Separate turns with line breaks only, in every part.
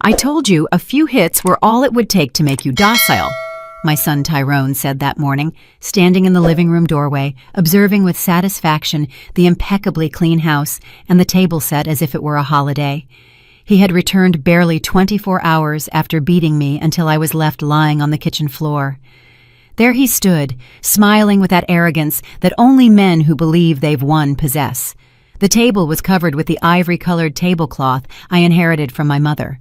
I told you a few hits were all it would take to make you docile, my son Tyrone said that morning, standing in the living room doorway, observing with satisfaction the impeccably clean house and the table set as if it were a holiday. He had returned barely 24 hours after beating me until I was left lying on the kitchen floor. There he stood, smiling with that arrogance that only men who believe they've won possess. The table was covered with the ivory-colored tablecloth I inherited from my mother.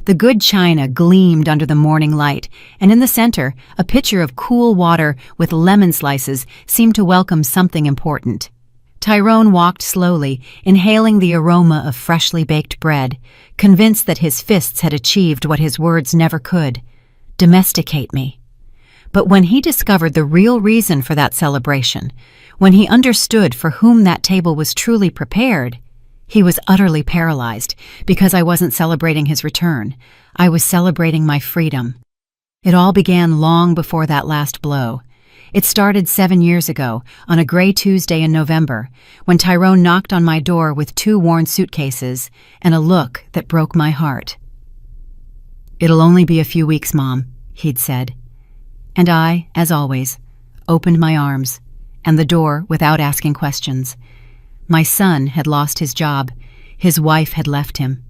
The good china gleamed under the morning light, and in the center, a pitcher of cool water with lemon slices seemed to welcome something important. Tyrone walked slowly, inhaling the aroma of freshly baked bread, convinced that his fists had achieved what his words never could: domesticate me. But when he discovered the real reason for that celebration, when he understood for whom that table was truly prepared, he was utterly paralyzed, because I wasn't celebrating his return. I was celebrating my freedom. It all began long before that last blow. It started 7 years ago, on a gray Tuesday in November, when Tyrone knocked on my door with 2 worn suitcases and a look that broke my heart. "It'll only be a few weeks, Mom," he'd said. And I, as always, opened my arms and the door without asking questions. My son had lost his job. His wife had left him.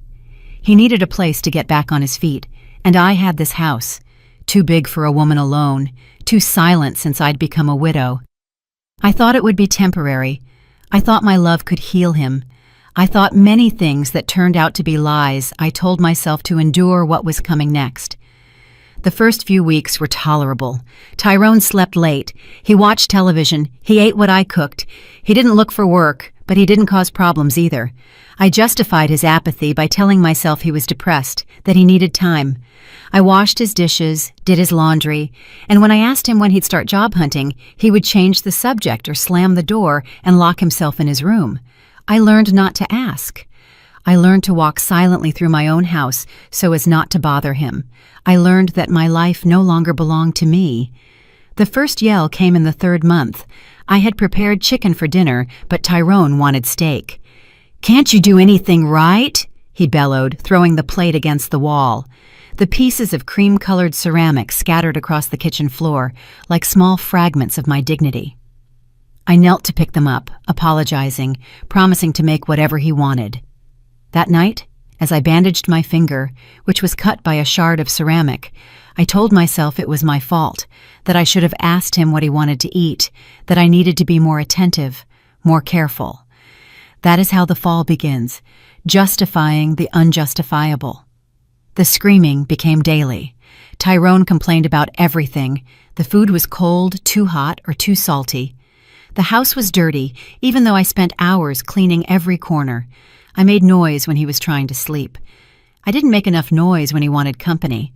He needed a place to get back on his feet, and I had this house, too big for a woman alone, too silent since I'd become a widow. I thought it would be temporary. I thought my love could heal him. I thought many things that turned out to be lies. I told myself to endure what was coming next. The first few weeks were tolerable. Tyrone slept late. He watched television. He ate what I cooked. He didn't look for work, but he didn't cause problems either. I justified his apathy by telling myself he was depressed, that he needed time. I washed his dishes, did his laundry, and when I asked him when he'd start job hunting, he would change the subject or slam the door and lock himself in his room. I learned not to ask. I learned to walk silently through my own house so as not to bother him. I learned that my life no longer belonged to me. The first yell came in the 3rd month. I had prepared chicken for dinner, but Tyrone wanted steak. "Can't you do anything right?" he bellowed, throwing the plate against the wall. The pieces of cream-colored ceramic scattered across the kitchen floor like small fragments of my dignity. I knelt to pick them up, apologizing, promising to make whatever he wanted. That night, as I bandaged my finger, which was cut by a shard of ceramic, I told myself it was my fault, that I should have asked him what he wanted to eat, that I needed to be more attentive, more careful. That is how the fall begins, justifying the unjustifiable. The screaming became daily. Tyrone complained about everything. The food was cold, too hot, or too salty. The house was dirty, even though I spent hours cleaning every corner. I made noise when he was trying to sleep. I didn't make enough noise when he wanted company.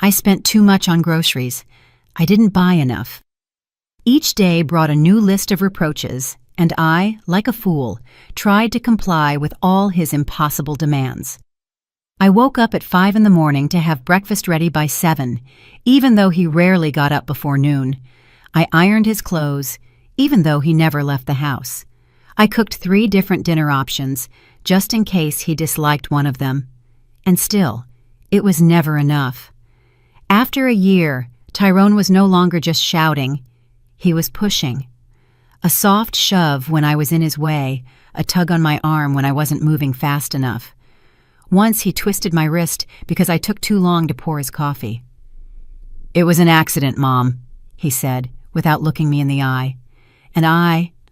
I spent too much on groceries. I didn't buy enough. Each day brought a new list of reproaches, and I, like a fool, tried to comply with all his impossible demands. I woke up at 5 in the morning to have breakfast ready by 7, even though he rarely got up before noon. I ironed his clothes, even though he never left the house. I cooked 3 different dinner options, just in case he disliked one of them. And still, it was never enough. After a year, Tyrone was no longer just shouting. He was pushing. A soft shove when I was in his way, a tug on my arm when I wasn't moving fast enough. Once he twisted my wrist because I took too long to pour his coffee. "It was an accident, Mom," he said, without looking me in the eye. And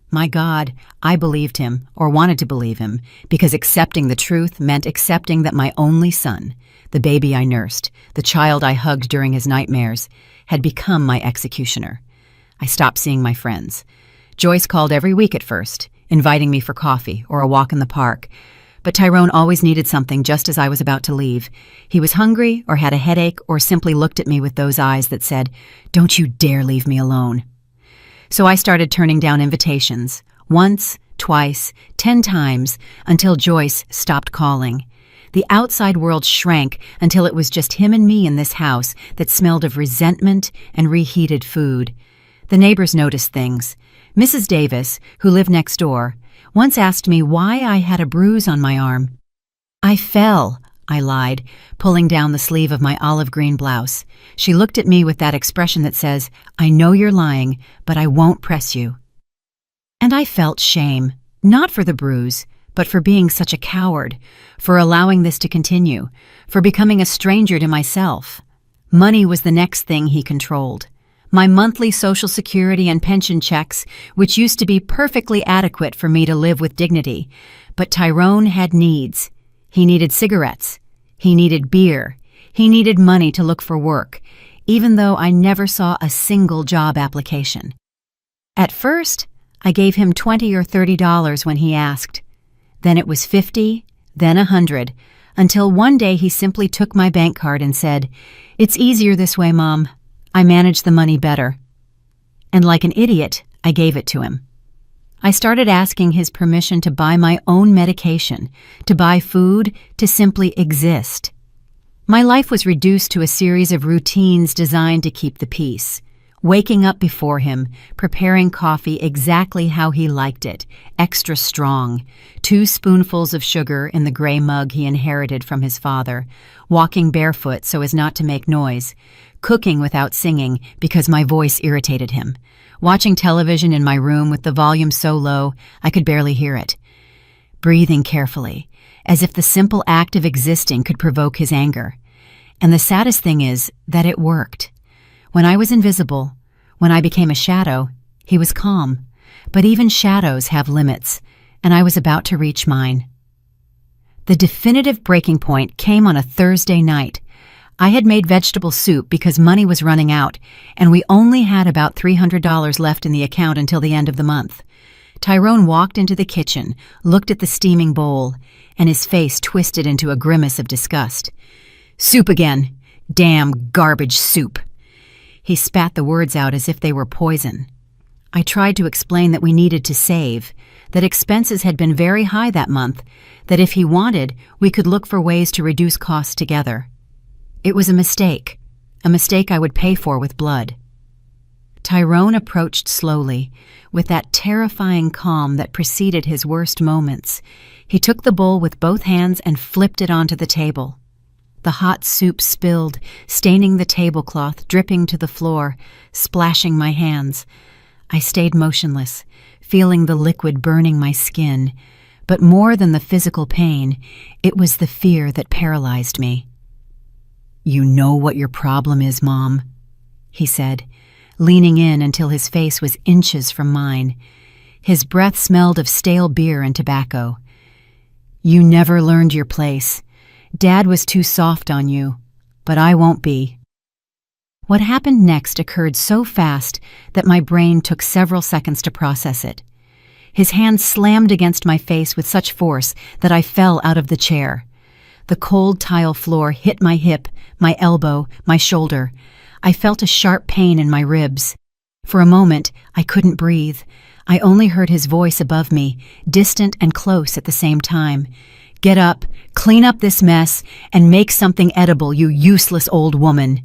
my God, I believed him, or wanted to believe him, because accepting the truth meant accepting that my only son, the baby I nursed, the child I hugged during his nightmares, had become my executioner. I stopped seeing my friends. Joyce called every week at first, inviting me for coffee or a walk in the park, but Tyrone always needed something just as I was about to leave. He was hungry or had a headache or simply looked at me with those eyes that said, "Don't you dare leave me alone." So I started turning down invitations, once, twice, 10 times, until Joyce stopped calling. The outside world shrank until it was just him and me in this house that smelled of resentment and reheated food. The neighbors noticed things. Mrs. Davis, who lived next door, once asked me why I had a bruise on my arm. I fell, I lied, pulling down the sleeve of my olive green blouse. She looked at me with that expression that says, "I know you're lying, but I won't press you." And I felt shame, not for the bruise, but for being such a coward, for allowing this to continue, for becoming a stranger to myself. Money was the next thing he controlled. My monthly Social Security and pension checks, which used to be perfectly adequate for me to live with dignity. But Tyrone had needs. He needed cigarettes. He needed beer. He needed money to look for work, even though I never saw a single job application. At first, I gave him $20 or $30 when he asked. Then it was $50, then $100, until one day he simply took my bank card and said, "It's easier this way, Mom. I manage the money better." And like an idiot, I gave it to him. I started asking his permission to buy my own medication, to buy food, to simply exist. My life was reduced to a series of routines designed to keep the peace. Waking up before him, preparing coffee exactly how he liked it, extra strong, 2 spoonfuls of sugar in the gray mug he inherited from his father, walking barefoot so as not to make noise, cooking without singing because my voice irritated him, watching television in my room with the volume so low I could barely hear it, breathing carefully, as if the simple act of existing could provoke his anger. And the saddest thing is that it worked. When I was invisible, when I became a shadow, he was calm. But even shadows have limits, and I was about to reach mine. The definitive breaking point came on a Thursday night. I had made vegetable soup because money was running out, and we only had about $300 left in the account until the end of the month. Tyrone walked into the kitchen, looked at the steaming bowl, and his face twisted into a grimace of disgust. "Soup again. Damn garbage soup." He spat the words out as if they were poison. I tried to explain that we needed to save, that expenses had been very high that month, that if he wanted, we could look for ways to reduce costs together. It was a mistake I would pay for with blood. Tyrone approached slowly, with that terrifying calm that preceded his worst moments. He took the bowl with both hands and flipped it onto the table. The hot soup spilled, staining the tablecloth, dripping to the floor, splashing my hands. I stayed motionless, feeling the liquid burning my skin. But more than the physical pain, it was the fear that paralyzed me. "You know what your problem is, Mom," he said, leaning in until his face was inches from mine. His breath smelled of stale beer and tobacco. "You never learned your place. Dad was too soft on you, but I won't be." What happened next occurred so fast that my brain took several seconds to process it. His hand slammed against my face with such force that I fell out of the chair. The cold tile floor hit my hip, my elbow, my shoulder. I felt a sharp pain in my ribs. For a moment, I couldn't breathe. I only heard his voice above me, distant and close at the same time. "Get up, clean up this mess, and make something edible, you useless old woman."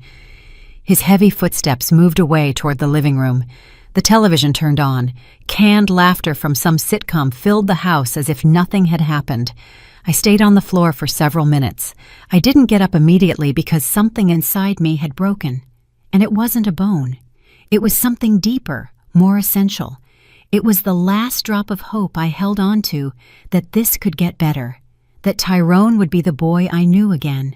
His heavy footsteps moved away toward the living room. The television turned on. Canned laughter from some sitcom filled the house as if nothing had happened. I stayed on the floor for several minutes. I didn't get up immediately because something inside me had broken. And it wasn't a bone. It was something deeper, more essential. It was the last drop of hope I held on to that this could get better, that Tyrone would be the boy I knew again.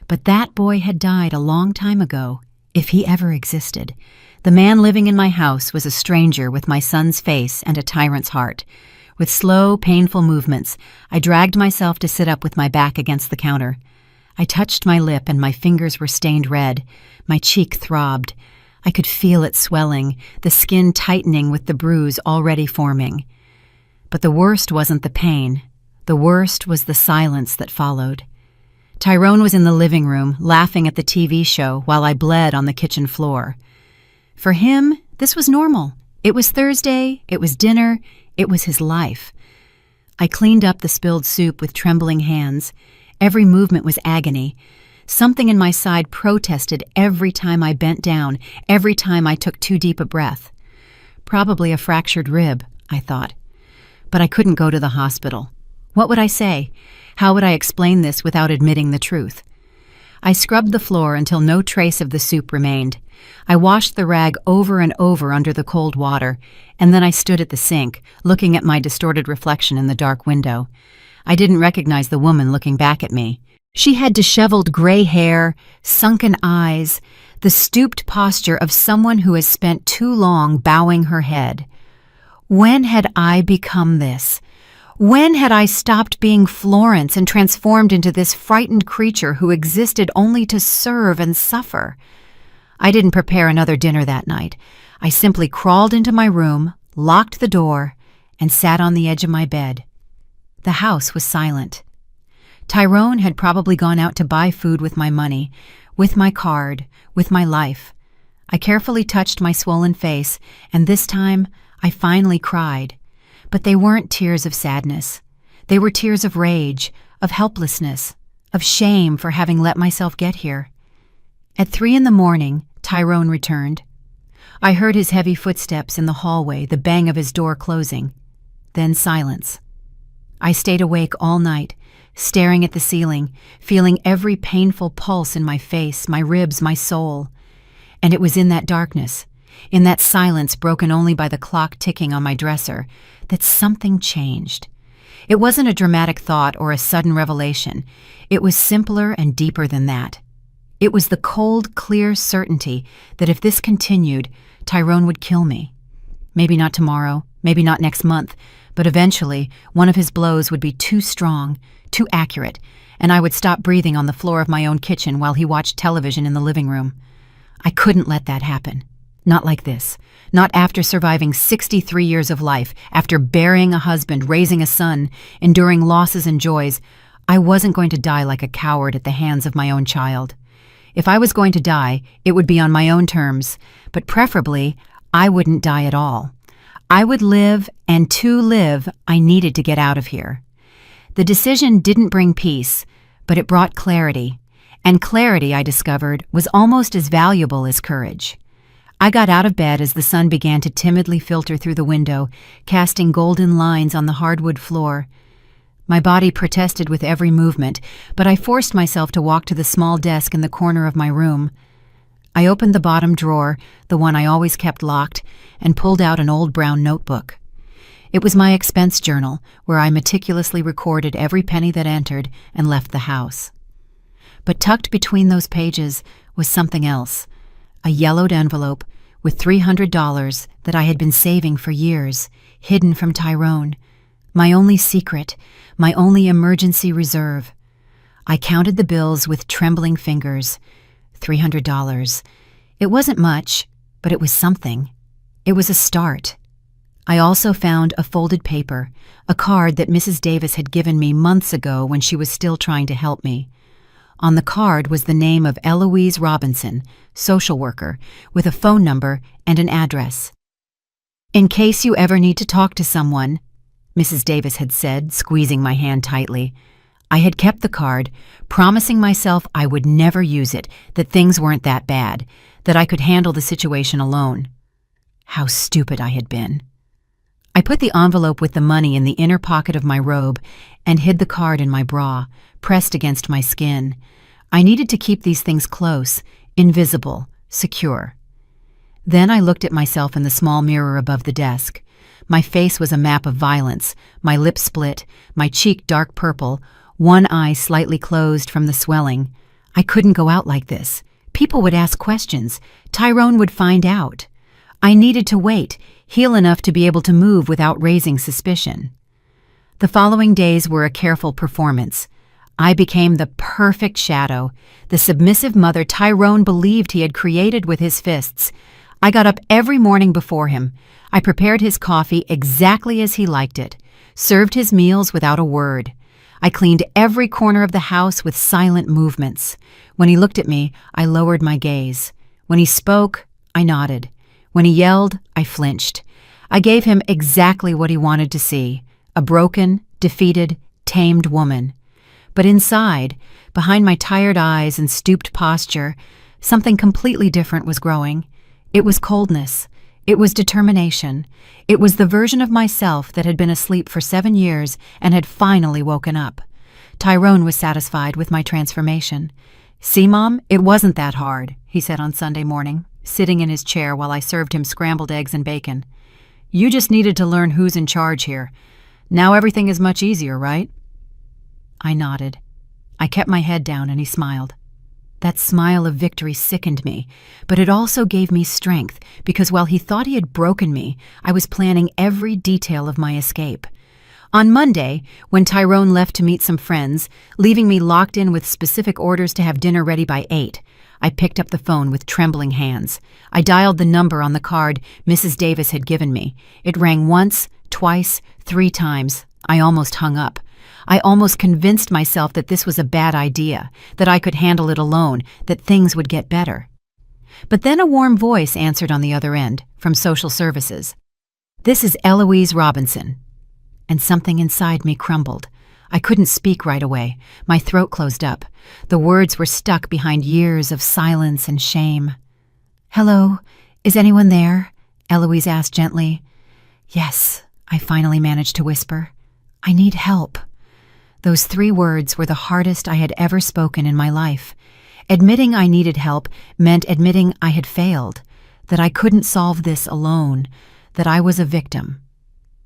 But that boy had died a long time ago, if he ever existed. The man living in my house was a stranger with my son's face and a tyrant's heart. With slow, painful movements, I dragged myself to sit up with my back against the counter. I touched my lip and my fingers were stained red. My cheek throbbed. I could feel it swelling, the skin tightening with the bruise already forming. But the worst wasn't the pain. The worst was the silence that followed. Tyrone was in the living room, laughing at the TV show while I bled on the kitchen floor. For him, this was normal. It was Thursday, it was dinner, it was his life. I cleaned up the spilled soup with trembling hands. Every movement was agony. Something in my side protested every time I bent down, every time I took too deep a breath. Probably a fractured rib, I thought. But I couldn't go to the hospital. What would I say? How would I explain this without admitting the truth? I scrubbed the floor until no trace of the soup remained. I washed the rag over and over under the cold water, and then I stood at the sink, looking at my distorted reflection in the dark window. I didn't recognize the woman looking back at me. She had disheveled gray hair, sunken eyes, the stooped posture of someone who has spent too long bowing her head. When had I become this? When had I stopped being Florence and transformed into this frightened creature who existed only to serve and suffer? I didn't prepare another dinner that night. I simply crawled into my room, locked the door, and sat on the edge of my bed. The house was silent. Tyrone had probably gone out to buy food with my money, with my card, with my life. I carefully touched my swollen face, and this time I finally cried. But they weren't tears of sadness. They were tears of rage, of helplessness, of shame for having let myself get here. At 3 a.m, Tyrone returned. I heard his heavy footsteps in the hallway, the bang of his door closing. Then silence. I stayed awake all night, staring at the ceiling, feeling every painful pulse in my face, my ribs, my soul. And it was in that darkness, in that silence broken only by the clock ticking on my dresser, that something changed. It wasn't a dramatic thought or a sudden revelation. It was simpler and deeper than that. It was the cold, clear certainty that if this continued, Tyrone would kill me. Maybe not tomorrow, maybe not next month, but eventually one of his blows would be too strong, too accurate, and I would stop breathing on the floor of my own kitchen while he watched television in the living room. I couldn't let that happen. Not like this. Not after surviving 63 years of life, after burying a husband, raising a son, enduring losses and joys. I wasn't going to die like a coward at the hands of my own child. If I was going to die, it would be on my own terms, but preferably, I wouldn't die at all. I would live, and to live, I needed to get out of here. The decision didn't bring peace, but it brought clarity, and clarity, I discovered, was almost as valuable as courage. I got out of bed as the sun began to timidly filter through the window, casting golden lines on the hardwood floor. My body protested with every movement, but I forced myself to walk to the small desk in the corner of my room. I opened the bottom drawer, the one I always kept locked, and pulled out an old brown notebook. It was my expense journal, where I meticulously recorded every penny that entered and left the house. But tucked between those pages was something else. A yellowed envelope with $300 that I had been saving for years, hidden from Tyrone. My only secret, my only emergency reserve. I counted the bills with trembling fingers. $300. It wasn't much, but it was something. It was a start. I also found a folded paper, a card that Mrs. Davis had given me months ago when she was still trying to help me. On the card was the name of Eloise Robinson, social worker, with a phone number and an address. "In case you ever need to talk to someone," Mrs. Davis had said, squeezing my hand tightly. I had kept the card, promising myself I would never use it, that things weren't that bad, that I could handle the situation alone. How stupid I had been. I put the envelope with the money in the inner pocket of my robe and hid the card in my bra, pressed against my skin. I needed to keep these things close, invisible, secure. Then I looked at myself in the small mirror above the desk. My face was a map of violence, my lip split, my cheek dark purple, one eye slightly closed from the swelling. I couldn't go out like this. People would ask questions. Tyrone would find out. I needed to wait, heal enough to be able to move without raising suspicion. The following days were a careful performance. I became the perfect shadow, the submissive mother Tyrone believed he had created with his fists. I got up every morning before him. I prepared his coffee exactly as he liked it, served his meals without a word. I cleaned every corner of the house with silent movements. When he looked at me, I lowered my gaze. When he spoke, I nodded. When he yelled, I flinched. I gave him exactly what he wanted to see, a broken, defeated, tamed woman. But inside, behind my tired eyes and stooped posture, something completely different was growing. It was coldness. It was determination. It was the version of myself that had been asleep for 7 years and had finally woken up. Tyrone was satisfied with my transformation. "See, Mom, it wasn't that hard," he said on Sunday morning, sitting in his chair while I served him scrambled eggs and bacon. "You just needed to learn who's in charge here. Now everything is much easier, right?" I nodded. I kept my head down and he smiled. That smile of victory sickened me, but it also gave me strength because while he thought he had broken me, I was planning every detail of my escape. On Monday, when Tyrone left to meet some friends, leaving me locked in with specific orders to have dinner ready by 8, I picked up the phone with trembling hands. I dialed the number on the card Mrs. Davis had given me. It rang once, twice, 3 times. I almost hung up. I almost convinced myself that this was a bad idea, that I could handle it alone, that things would get better. But then a warm voice answered on the other end, from social services. "This is Eloise Robinson." And something inside me crumbled. I couldn't speak right away. My throat closed up. The words were stuck behind years of silence and shame. "Hello, is anyone there?" Eloise asked gently. "Yes," I finally managed to whisper. "I need help." Those 3 words were the hardest I had ever spoken in my life. Admitting I needed help meant admitting I had failed, that I couldn't solve this alone, that I was a victim.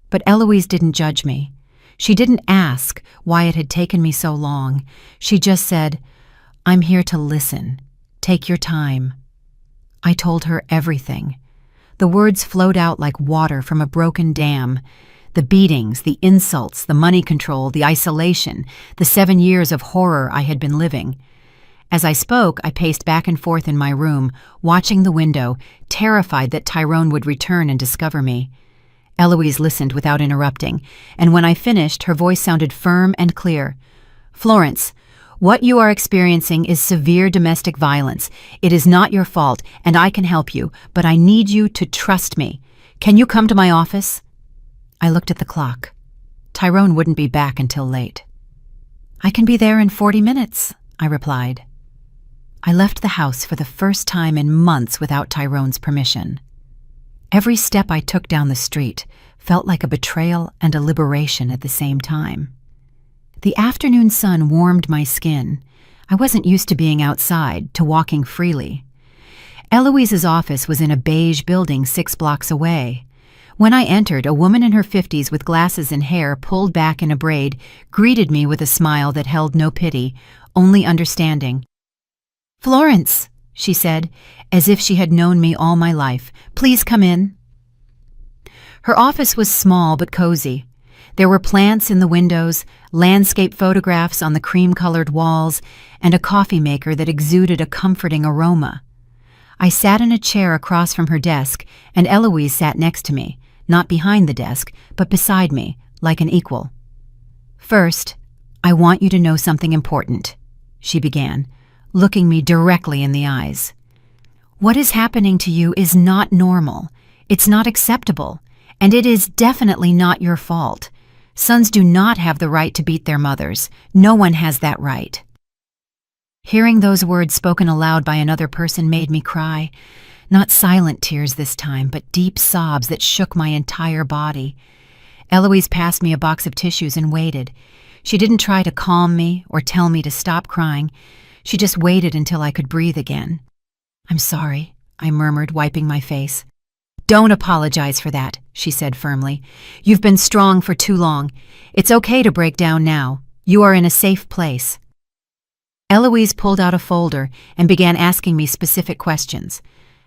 But Eloise didn't judge me. She didn't ask why it had taken me so long. She just said, "I'm here to listen. Take your time." I told her everything. The words flowed out like water from a broken dam. The beatings, the insults, the money control, the isolation, the 7 years of horror I had been living. As I spoke, I paced back and forth in my room, watching the window, terrified that Tyrone would return and discover me. Eloise listened without interrupting, and when I finished, her voice sounded firm and clear. "Florence, what you are experiencing is severe domestic violence. It is not your fault, and I can help you, but I need you to trust me. Can you come to my office?" I looked at the clock. Tyrone wouldn't be back until late. "I can be there in 40 minutes, I replied. I left the house for the first time in months without Tyrone's permission. Every step I took down the street felt like a betrayal and a liberation at the same time. The afternoon sun warmed my skin. I wasn't used to being outside, to walking freely. Eloise's office was in a beige building 6 blocks away. When I entered, a woman in her 50s with glasses and hair pulled back in a braid greeted me with a smile that held no pity, only understanding. "Florence," she said, as if she had known me all my life, "please come in." Her office was small but cozy. There were plants in the windows, landscape photographs on the cream-colored walls, and a coffee maker that exuded a comforting aroma. I sat in a chair across from her desk, and Eloise sat next to me, not behind the desk, but beside me, like an equal. "First, I want you to know something important," she began, looking me directly in the eyes. "What is happening to you is not normal. It's not acceptable, and it is definitely not your fault. Sons do not have the right to beat their mothers. No one has that right." Hearing those words spoken aloud by another person made me cry. Not silent tears this time, but deep sobs that shook my entire body. Eloise passed me a box of tissues and waited. She didn't try to calm me or tell me to stop crying. She just waited until I could breathe again. "I'm sorry," I murmured, wiping my face. "Don't apologize for that," she said firmly. "You've been strong for too long. It's okay to break down now. You are in a safe place." Eloise pulled out a folder and began asking me specific questions.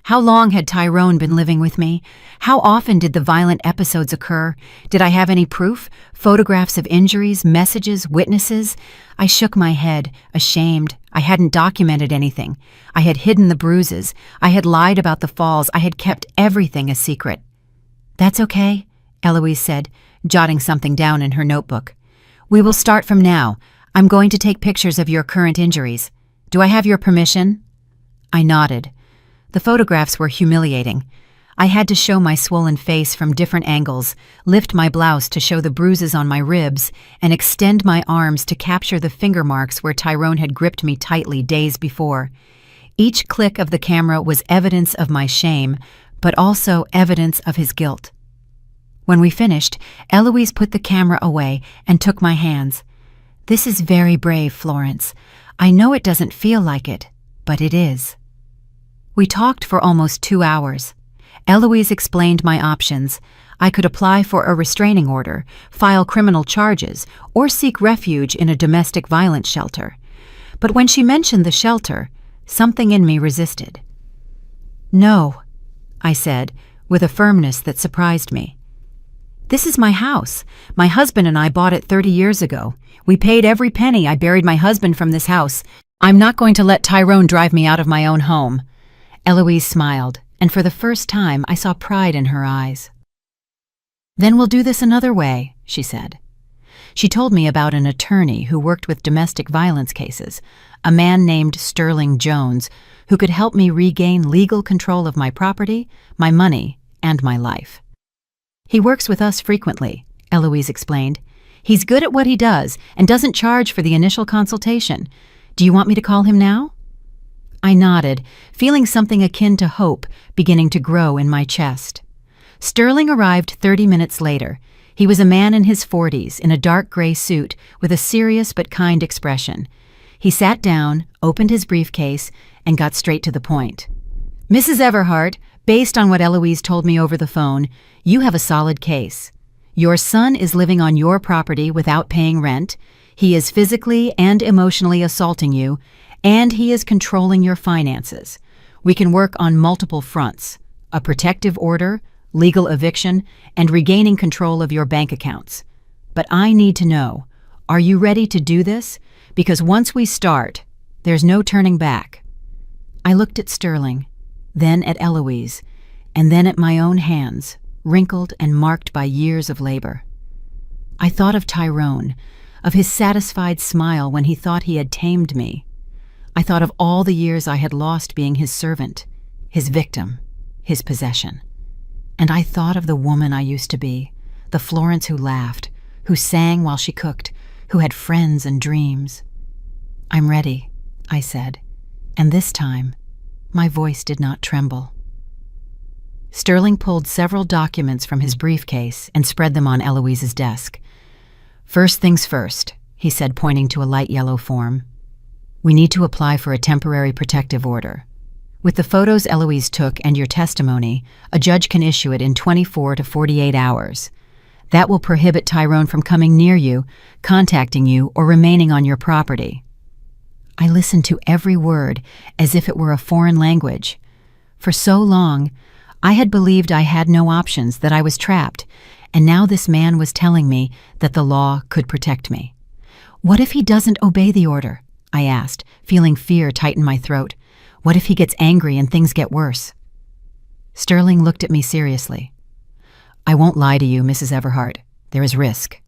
How long had Tyrone been living with me? How often did the violent episodes occur? Did I have any proof? Photographs of injuries, messages, witnesses? I shook my head, ashamed. I hadn't documented anything. I had hidden the bruises. I had lied about the falls. I had kept everything a secret. "That's okay," Eloise said, jotting something down in her notebook. "We will start from now. I'm going to take pictures of your current injuries. Do I have your permission?" I nodded. The photographs were humiliating. I had to show my swollen face from different angles, lift my blouse to show the bruises on my ribs, and extend my arms to capture the finger marks where Tyrone had gripped me tightly days before. Each click of the camera was evidence of my shame, but also evidence of his guilt. When we finished, Eloise put the camera away and took my hands. "This is very brave, Florence. I know it doesn't feel like it, but it is." We talked for almost 2 hours. Eloise explained my options. I could apply for a restraining order, file criminal charges, or seek refuge in a domestic violence shelter. But when she mentioned the shelter, something in me resisted. "No," I said, with a firmness that surprised me. "This is my house. My husband and I bought it 30 years ago. We paid every penny. I buried my husband from this house. I'm not going to let Tyrone drive me out of my own home." Eloise smiled, and for the first time I saw pride in her eyes. "Then we'll do this another way," she said. She told me about an attorney who worked with domestic violence cases, a man named Sterling Jones, who could help me regain legal control of my property, my money, and my life. "He works with us frequently," Eloise explained. "He's good at what he does and doesn't charge for the initial consultation. Do you want me to call him now?" I nodded, feeling something akin to hope beginning to grow in my chest. Sterling arrived 30 minutes later. He was a man in his 40s in a dark gray suit with a serious but kind expression. He sat down, opened his briefcase, and got straight to the point. "Mrs. Everhart, based on what Eloise told me over the phone, you have a solid case. Your son is living on your property without paying rent. He is physically and emotionally assaulting you, and he is controlling your finances. We can work on multiple fronts: a protective order, legal eviction, and regaining control of your bank accounts. But I need to know, are you ready to do this? Because once we start, there's no turning back." I looked at Sterling, then at Eloise, and then at my own hands, wrinkled and marked by years of labor. I thought of Tyrone, of his satisfied smile when he thought he had tamed me. I thought of all the years I had lost being his servant, his victim, his possession. And I thought of the woman I used to be, the Florence who laughed, who sang while she cooked, who had friends and dreams. "I'm ready," I said, and this time, my voice did not tremble. Sterling pulled several documents from his briefcase and spread them on Eloise's desk. "First things first," he said, pointing to a light yellow form. "We need to apply for a temporary protective order. With the photos Eloise took and your testimony, a judge can issue it in 24 to 48 hours. That will prohibit Tyrone from coming near you, contacting you, or remaining on your property." I listened to every word as if it were a foreign language. For so long, I had believed I had no options, that I was trapped, and now this man was telling me that the law could protect me. "What if he doesn't obey the order?" I asked, feeling fear tighten my throat. "What if he gets angry and things get worse?" Sterling looked at me seriously. "I won't lie to you, Mrs. Everhart. There is risk.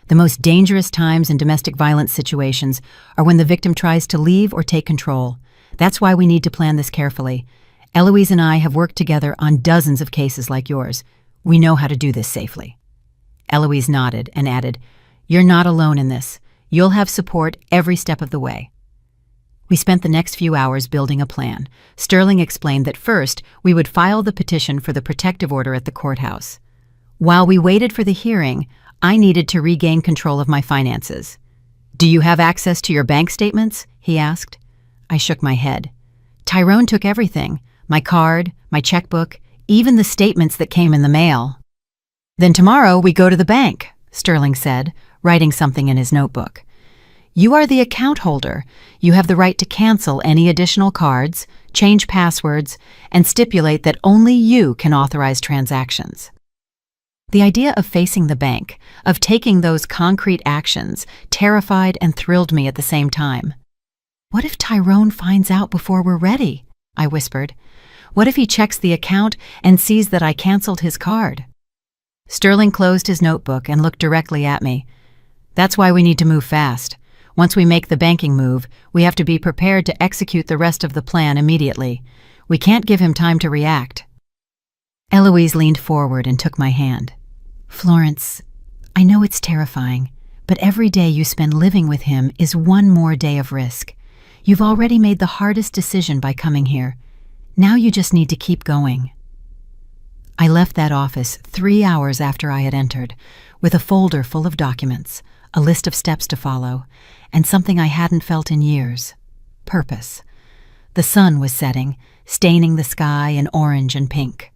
The most dangerous times in domestic violence situations are when the victim tries to leave or take control. That's why we need to plan this carefully. Eloise and I have worked together on dozens of cases like yours. We know how to do this safely." Eloise nodded and added, "You're not alone in this. You'll have support every step of the way." We spent the next few hours building a plan. Sterling explained that first, we would file the petition for the protective order at the courthouse. While we waited for the hearing, I needed to regain control of my finances. "Do you have access to your bank statements?" he asked. I shook my head. "Tyrone took everything, my card, my checkbook, even the statements that came in the mail." "Then tomorrow we go to the bank," Sterling said, writing something in his notebook. "You are the account holder. You have the right to cancel any additional cards, change passwords, and stipulate that only you can authorize transactions." The idea of facing the bank, of taking those concrete actions, terrified and thrilled me at the same time. "What if Tyrone finds out before we're ready?" I whispered. "What if he checks the account and sees that I canceled his card?" Sterling closed his notebook and looked directly at me. "That's why we need to move fast. Once we make the banking move, we have to be prepared to execute the rest of the plan immediately. We can't give him time to react." Eloise leaned forward and took my hand. "Florence, I know it's terrifying, but every day you spend living with him is one more day of risk. You've already made the hardest decision by coming here. Now you just need to keep going." I left that office 3 hours after I had entered, with a folder full of documents, a list of steps to follow, and something I hadn't felt in years: purpose. The sun was setting, staining the sky in orange and pink.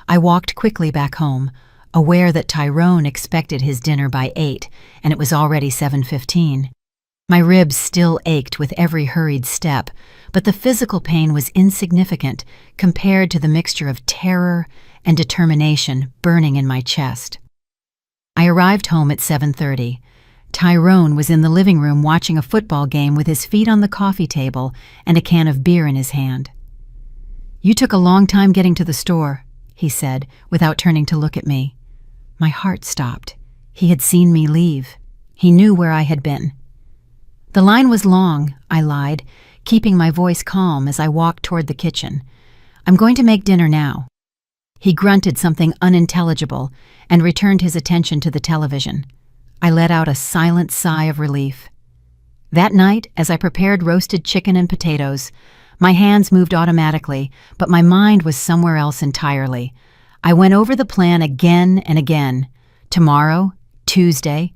I walked quickly back home, aware that Tyrone expected his dinner by 8, and it was already 7:15. My ribs still ached with every hurried step, but the physical pain was insignificant compared to the mixture of terror and determination burning in my chest. I arrived home at 7:30. Tyrone was in the living room watching a football game with his feet on the coffee table and a can of beer in his hand. "You took a long time getting to the store," he said, without turning to look at me. My heart stopped. He had seen me leave. He knew where I had been. "The line was long," I lied, keeping my voice calm as I walked toward the kitchen. "I'm going to make dinner now." He grunted something unintelligible and returned his attention to the television. I let out a silent sigh of relief. That night, as I prepared roasted chicken and potatoes, my hands moved automatically, but my mind was somewhere else entirely. I went over the plan again and again. Tomorrow, Tuesday,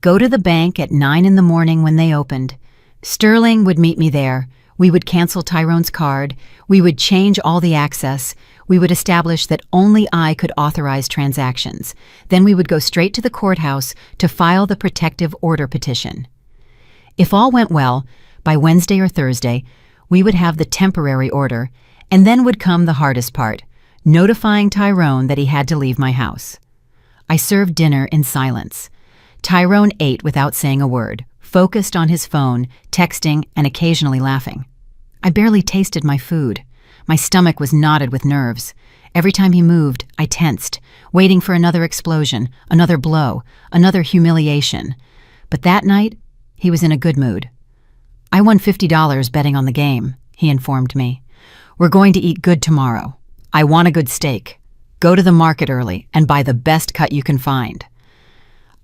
go to the bank at 9 in the morning when they opened. Sterling would meet me there. We would cancel Tyrone's card. We would change all the access. We would establish that only I could authorize transactions. Then we would go straight to the courthouse to file the protective order petition. If all went well, by Wednesday or Thursday, we would have the temporary order, and then would come the hardest part: notifying Tyrone that he had to leave my house. I served dinner in silence. Tyrone ate without saying a word, focused on his phone, texting, and occasionally laughing. I barely tasted my food. My stomach was knotted with nerves. Every time he moved, I tensed, waiting for another explosion, another blow, another humiliation. But that night, he was in a good mood. "I won $50 betting on the game," he informed me. "We're going to eat good tomorrow. I want a good steak. Go to the market early and buy the best cut you can find."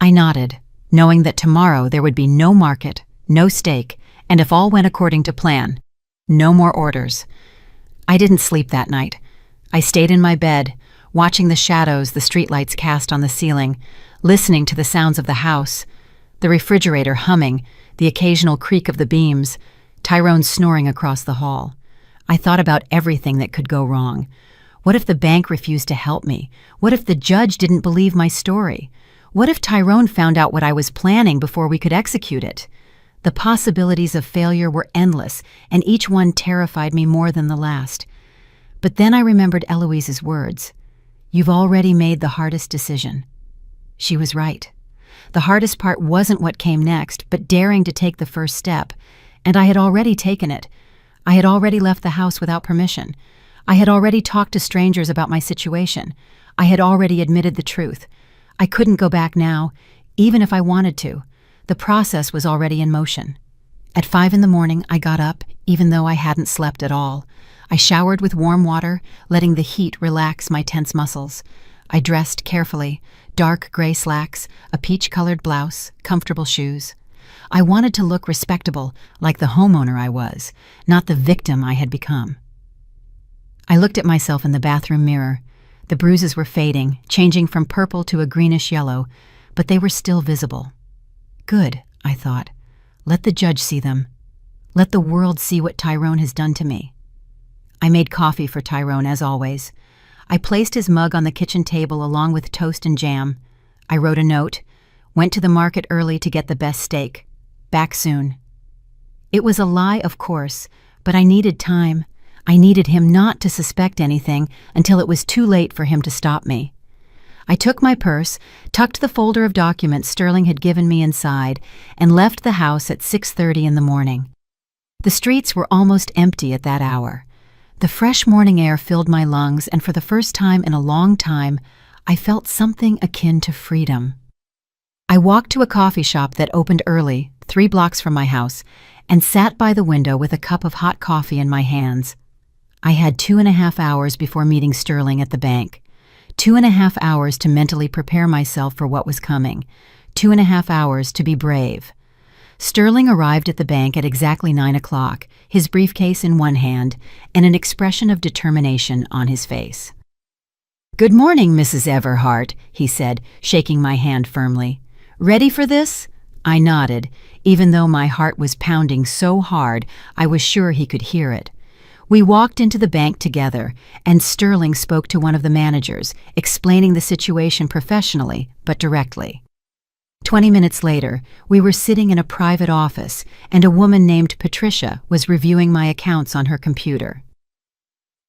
I nodded, knowing that tomorrow there would be no market, no steak, and if all went according to plan, no more orders. I didn't sleep that night. I stayed in my bed, watching the shadows the streetlights cast on the ceiling, listening to the sounds of the house, the refrigerator humming, the occasional creak of the beams, Tyrone snoring across the hall. I thought about everything that could go wrong. What if the bank refused to help me? What if the judge didn't believe my story? What if Tyrone found out what I was planning before we could execute it? The possibilities of failure were endless, and each one terrified me more than the last. But then I remembered Eloise's words. "You've already made the hardest decision." She was right. The hardest part wasn't what came next, but daring to take the first step. And I had already taken it. I had already left the house without permission. I had already talked to strangers about my situation. I had already admitted the truth. I couldn't go back now, even if I wanted to. The process was already in motion. At 5 in the morning, I got up, even though I hadn't slept at all. I showered with warm water, letting the heat relax my tense muscles. I dressed carefully, dark gray slacks, a peach-colored blouse, comfortable shoes. I wanted to look respectable, like the homeowner I was, not the victim I had become. I looked at myself in the bathroom mirror. The bruises were fading, changing from purple to a greenish yellow, but they were still visible. Good, I thought. Let the judge see them. Let the world see what Tyrone has done to me. I made coffee for Tyrone, as always. I placed his mug on the kitchen table along with toast and jam. I wrote a note, went to the market early to get the best steak. Back soon. It was a lie, of course, but I needed time. I needed him not to suspect anything until it was too late for him to stop me. I took my purse, tucked the folder of documents Sterling had given me inside, and left the house at 6:30 in the morning. The streets were almost empty at that hour. The fresh morning air filled my lungs, and for the first time in a long time, I felt something akin to freedom. I walked to a coffee shop that opened early, 3 blocks from my house, and sat by the window with a cup of hot coffee in my hands. I had 2.5 hours before meeting Sterling at the bank. 2.5 hours to mentally prepare myself for what was coming. 2.5 hours to be brave. Sterling arrived at the bank at exactly 9 o'clock, his briefcase in one hand and an expression of determination on his face. "Good morning, Mrs. Everhart," he said, shaking my hand firmly. "Ready for this?" I nodded, even though my heart was pounding so hard I was sure he could hear it. We walked into the bank together, and Sterling spoke to one of the managers, explaining the situation professionally but directly. 20 minutes later, we were sitting in a private office, and a woman named Patricia was reviewing my accounts on her computer.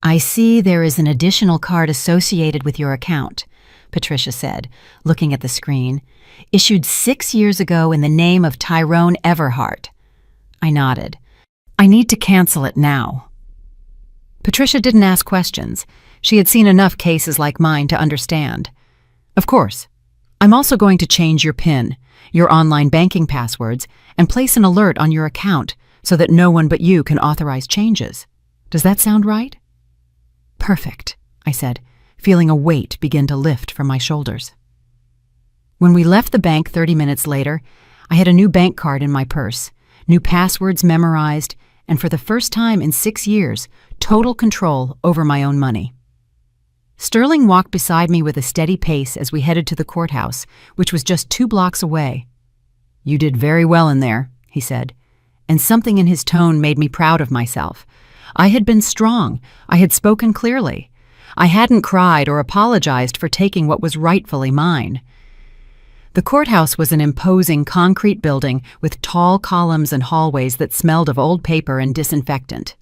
"I see there is an additional card associated with your account," Patricia said, looking at the screen. "Issued 6 years ago in the name of Tyrone Everhart." I nodded. "I need to cancel it now." Patricia didn't ask questions. She had seen enough cases like mine to understand. "Of course. I'm also going to change your PIN, your online banking passwords, and place an alert on your account so that no one but you can authorize changes. Does that sound right?" "Perfect," I said, feeling a weight begin to lift from my shoulders. When we left the bank 30 minutes later, I had a new bank card in my purse, new passwords memorized, and for the first time in 6 years, total control over my own money. Sterling walked beside me with a steady pace as we headed to the courthouse, which was just 2 blocks away. "You did very well in there," he said, and something in his tone made me proud of myself. I had been strong. I had spoken clearly. I hadn't cried or apologized for taking what was rightfully mine. The courthouse was an imposing concrete building with tall columns and hallways that smelled of old paper and disinfectant.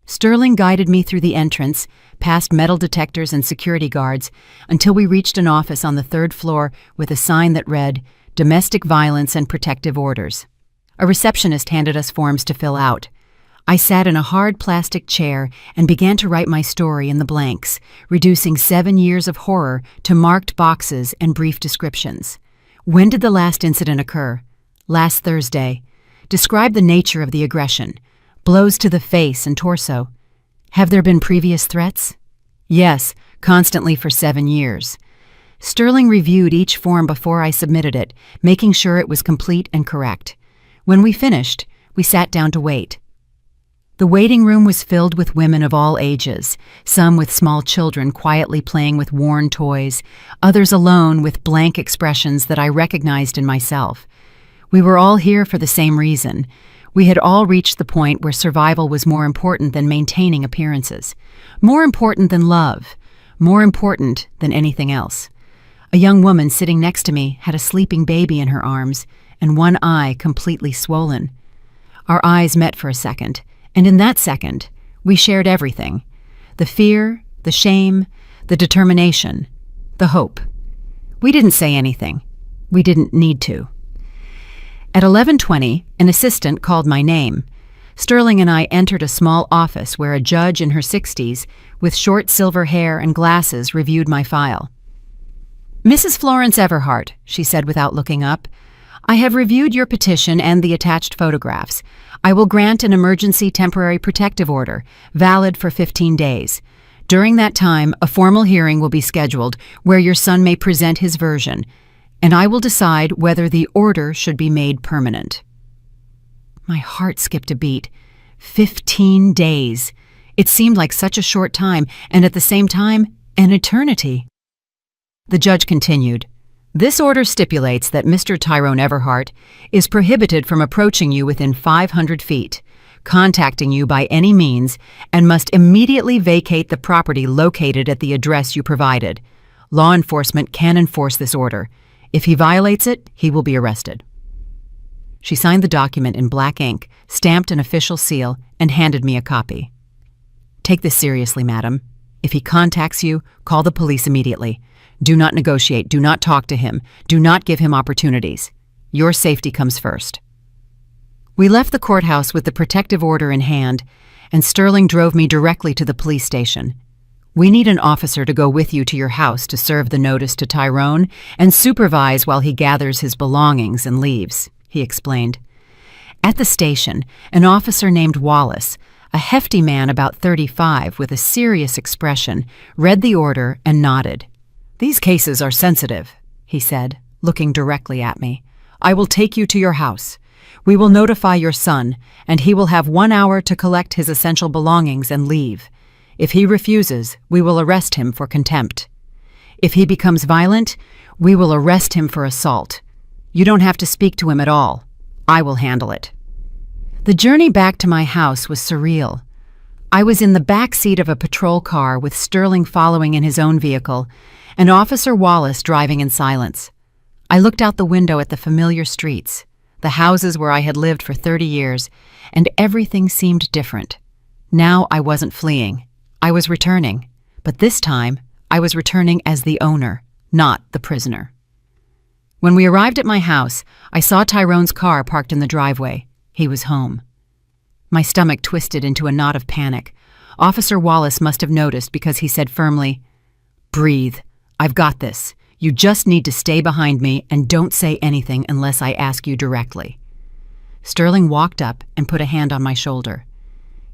Sterling guided me through the entrance, past metal detectors and security guards, until we reached an office on the 3rd floor with a sign that read, "Domestic Violence and Protective Orders." A receptionist handed us forms to fill out. I sat in a hard plastic chair and began to write my story in the blanks, reducing 7 years of horror to marked boxes and brief descriptions. When did the last incident occur? Last Thursday. Describe the nature of the aggression. Blows to the face and torso. Have there been previous threats? Yes, constantly for 7 years. Sterling reviewed each form before I submitted it, making sure it was complete and correct. When we finished, we sat down to wait. The waiting room was filled with women of all ages, some with small children quietly playing with worn toys, others alone with blank expressions that I recognized in myself. We were all here for the same reason. We had all reached the point where survival was more important than maintaining appearances, more important than love, more important than anything else. A young woman sitting next to me had a sleeping baby in her arms and one eye completely swollen. Our eyes met for a second, and in that second, we shared everything: the fear, the shame, the determination, the hope. We didn't say anything. We didn't need to. At 11:20, an assistant called my name. Sterling and I entered a small office where a judge in her 60s, with short silver hair and glasses, reviewed my file. "Mrs. Florence Everhart," she said without looking up, "I have reviewed your petition and the attached photographs. I will grant an emergency temporary protective order, valid for 15 days. During that time, a formal hearing will be scheduled where your son may present his version, and I will decide whether the order should be made permanent." My heart skipped a beat. 15 days. It seemed like such a short time, and at the same time, an eternity. The judge continued, "This order stipulates that Mr. Tyrone Everhart is prohibited from approaching you within 500 feet, contacting you by any means, and must immediately vacate the property located at the address you provided. Law enforcement can enforce this order. If he violates it, he will be arrested." She signed the document in black ink, stamped an official seal, and handed me a copy. "Take this seriously, madam. If he contacts you, call the police immediately. Do not negotiate. Do not talk to him. Do not give him opportunities. Your safety comes first." We left the courthouse with the protective order in hand, and Sterling drove me directly to the police station. "We need an officer to go with you to your house to serve the notice to Tyrone and supervise while he gathers his belongings and leaves," he explained. At the station, an officer named Wallace, a hefty man about 35 with a serious expression, read the order and nodded. "These cases are sensitive," he said, looking directly at me. "I will take you to your house. We will notify your son, and he will have 1 hour to collect his essential belongings and leave. If he refuses, we will arrest him for contempt. If he becomes violent, we will arrest him for assault. You don't have to speak to him at all. I will handle it." The journey back to my house was surreal. I was in the back seat of a patrol car with Sterling following in his own vehicle, and Officer Wallace driving in silence. I looked out the window at the familiar streets, the houses where I had lived for 30 years, and everything seemed different. Now I wasn't fleeing. I was returning. But this time, I was returning as the owner, not the prisoner. When we arrived at my house, I saw Tyrone's car parked in the driveway. He was home. My stomach twisted into a knot of panic. Officer Wallace must have noticed because he said firmly, "Breathe. I've got this. You just need to stay behind me and don't say anything unless I ask you directly." Sterling walked up and put a hand on my shoulder.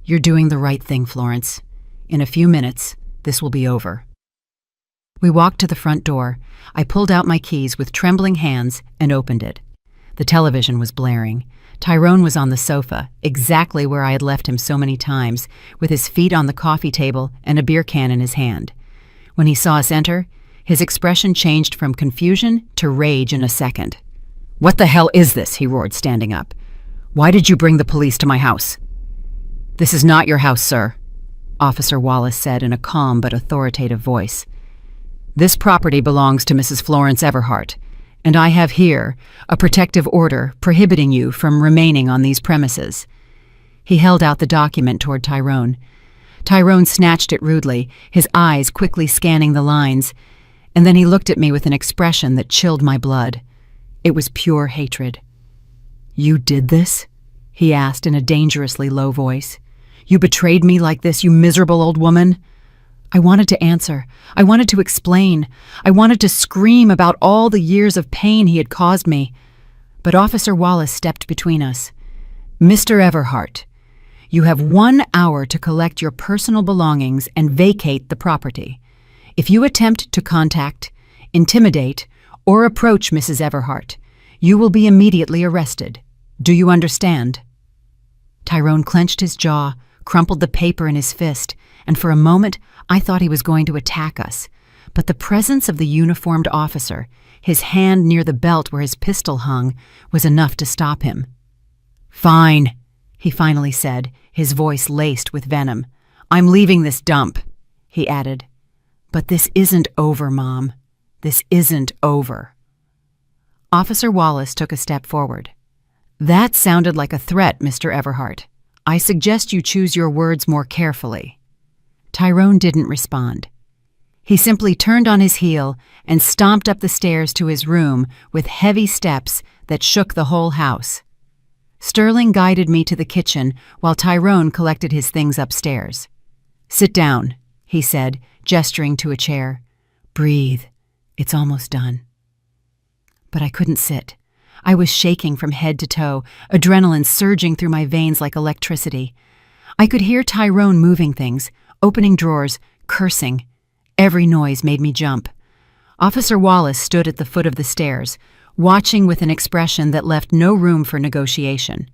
"You're doing the right thing, Florence. In a few minutes, this will be over." We walked to the front door. I pulled out my keys with trembling hands and opened it. The television was blaring. Tyrone was on the sofa, exactly where I had left him so many times, with his feet on the coffee table and a beer can in his hand. When he saw us enter, his expression changed from confusion to rage in a second. "What the hell is this?" he roared, standing up. "Why did you bring the police to my house?" "This is not your house, sir," Officer Wallace said in a calm but authoritative voice. "This property belongs to Mrs. Florence Everhart, and I have here a protective order prohibiting you from remaining on these premises." He held out the document toward Tyrone. Tyrone snatched it rudely, his eyes quickly scanning the lines, and then he looked at me with an expression that chilled my blood. It was pure hatred. "You did this?" he asked in a dangerously low voice. "You betrayed me like this, you miserable old woman?" I wanted to answer. I wanted to explain. I wanted to scream about all the years of pain he had caused me. But Officer Wallace stepped between us. "Mr. Everhart, you have 1 hour to collect your personal belongings and vacate the property. If you attempt to contact, intimidate, or approach Mrs. Everhart, you will be immediately arrested. Do you understand?" Tyrone clenched his jaw, crumpled the paper in his fist, and for a moment I thought he was going to attack us. But the presence of the uniformed officer, his hand near the belt where his pistol hung, was enough to stop him. "Fine," he finally said, his voice laced with venom. "I'm leaving this dump," he added. "But this isn't over, Mom. This isn't over." Officer Wallace took a step forward. "That sounded like a threat, Mr. Everhart. I suggest you choose your words more carefully." Tyrone didn't respond. He simply turned on his heel and stomped up the stairs to his room with heavy steps that shook the whole house. Sterling guided me to the kitchen while Tyrone collected his things upstairs. "Sit down," he said, gesturing to a chair. "Breathe. It's almost done." But I couldn't sit. I was shaking from head to toe, adrenaline surging through my veins like electricity. I could hear Tyrone moving things, opening drawers, cursing. Every noise made me jump. Officer Wallace stood at the foot of the stairs, watching with an expression that left no room for negotiation.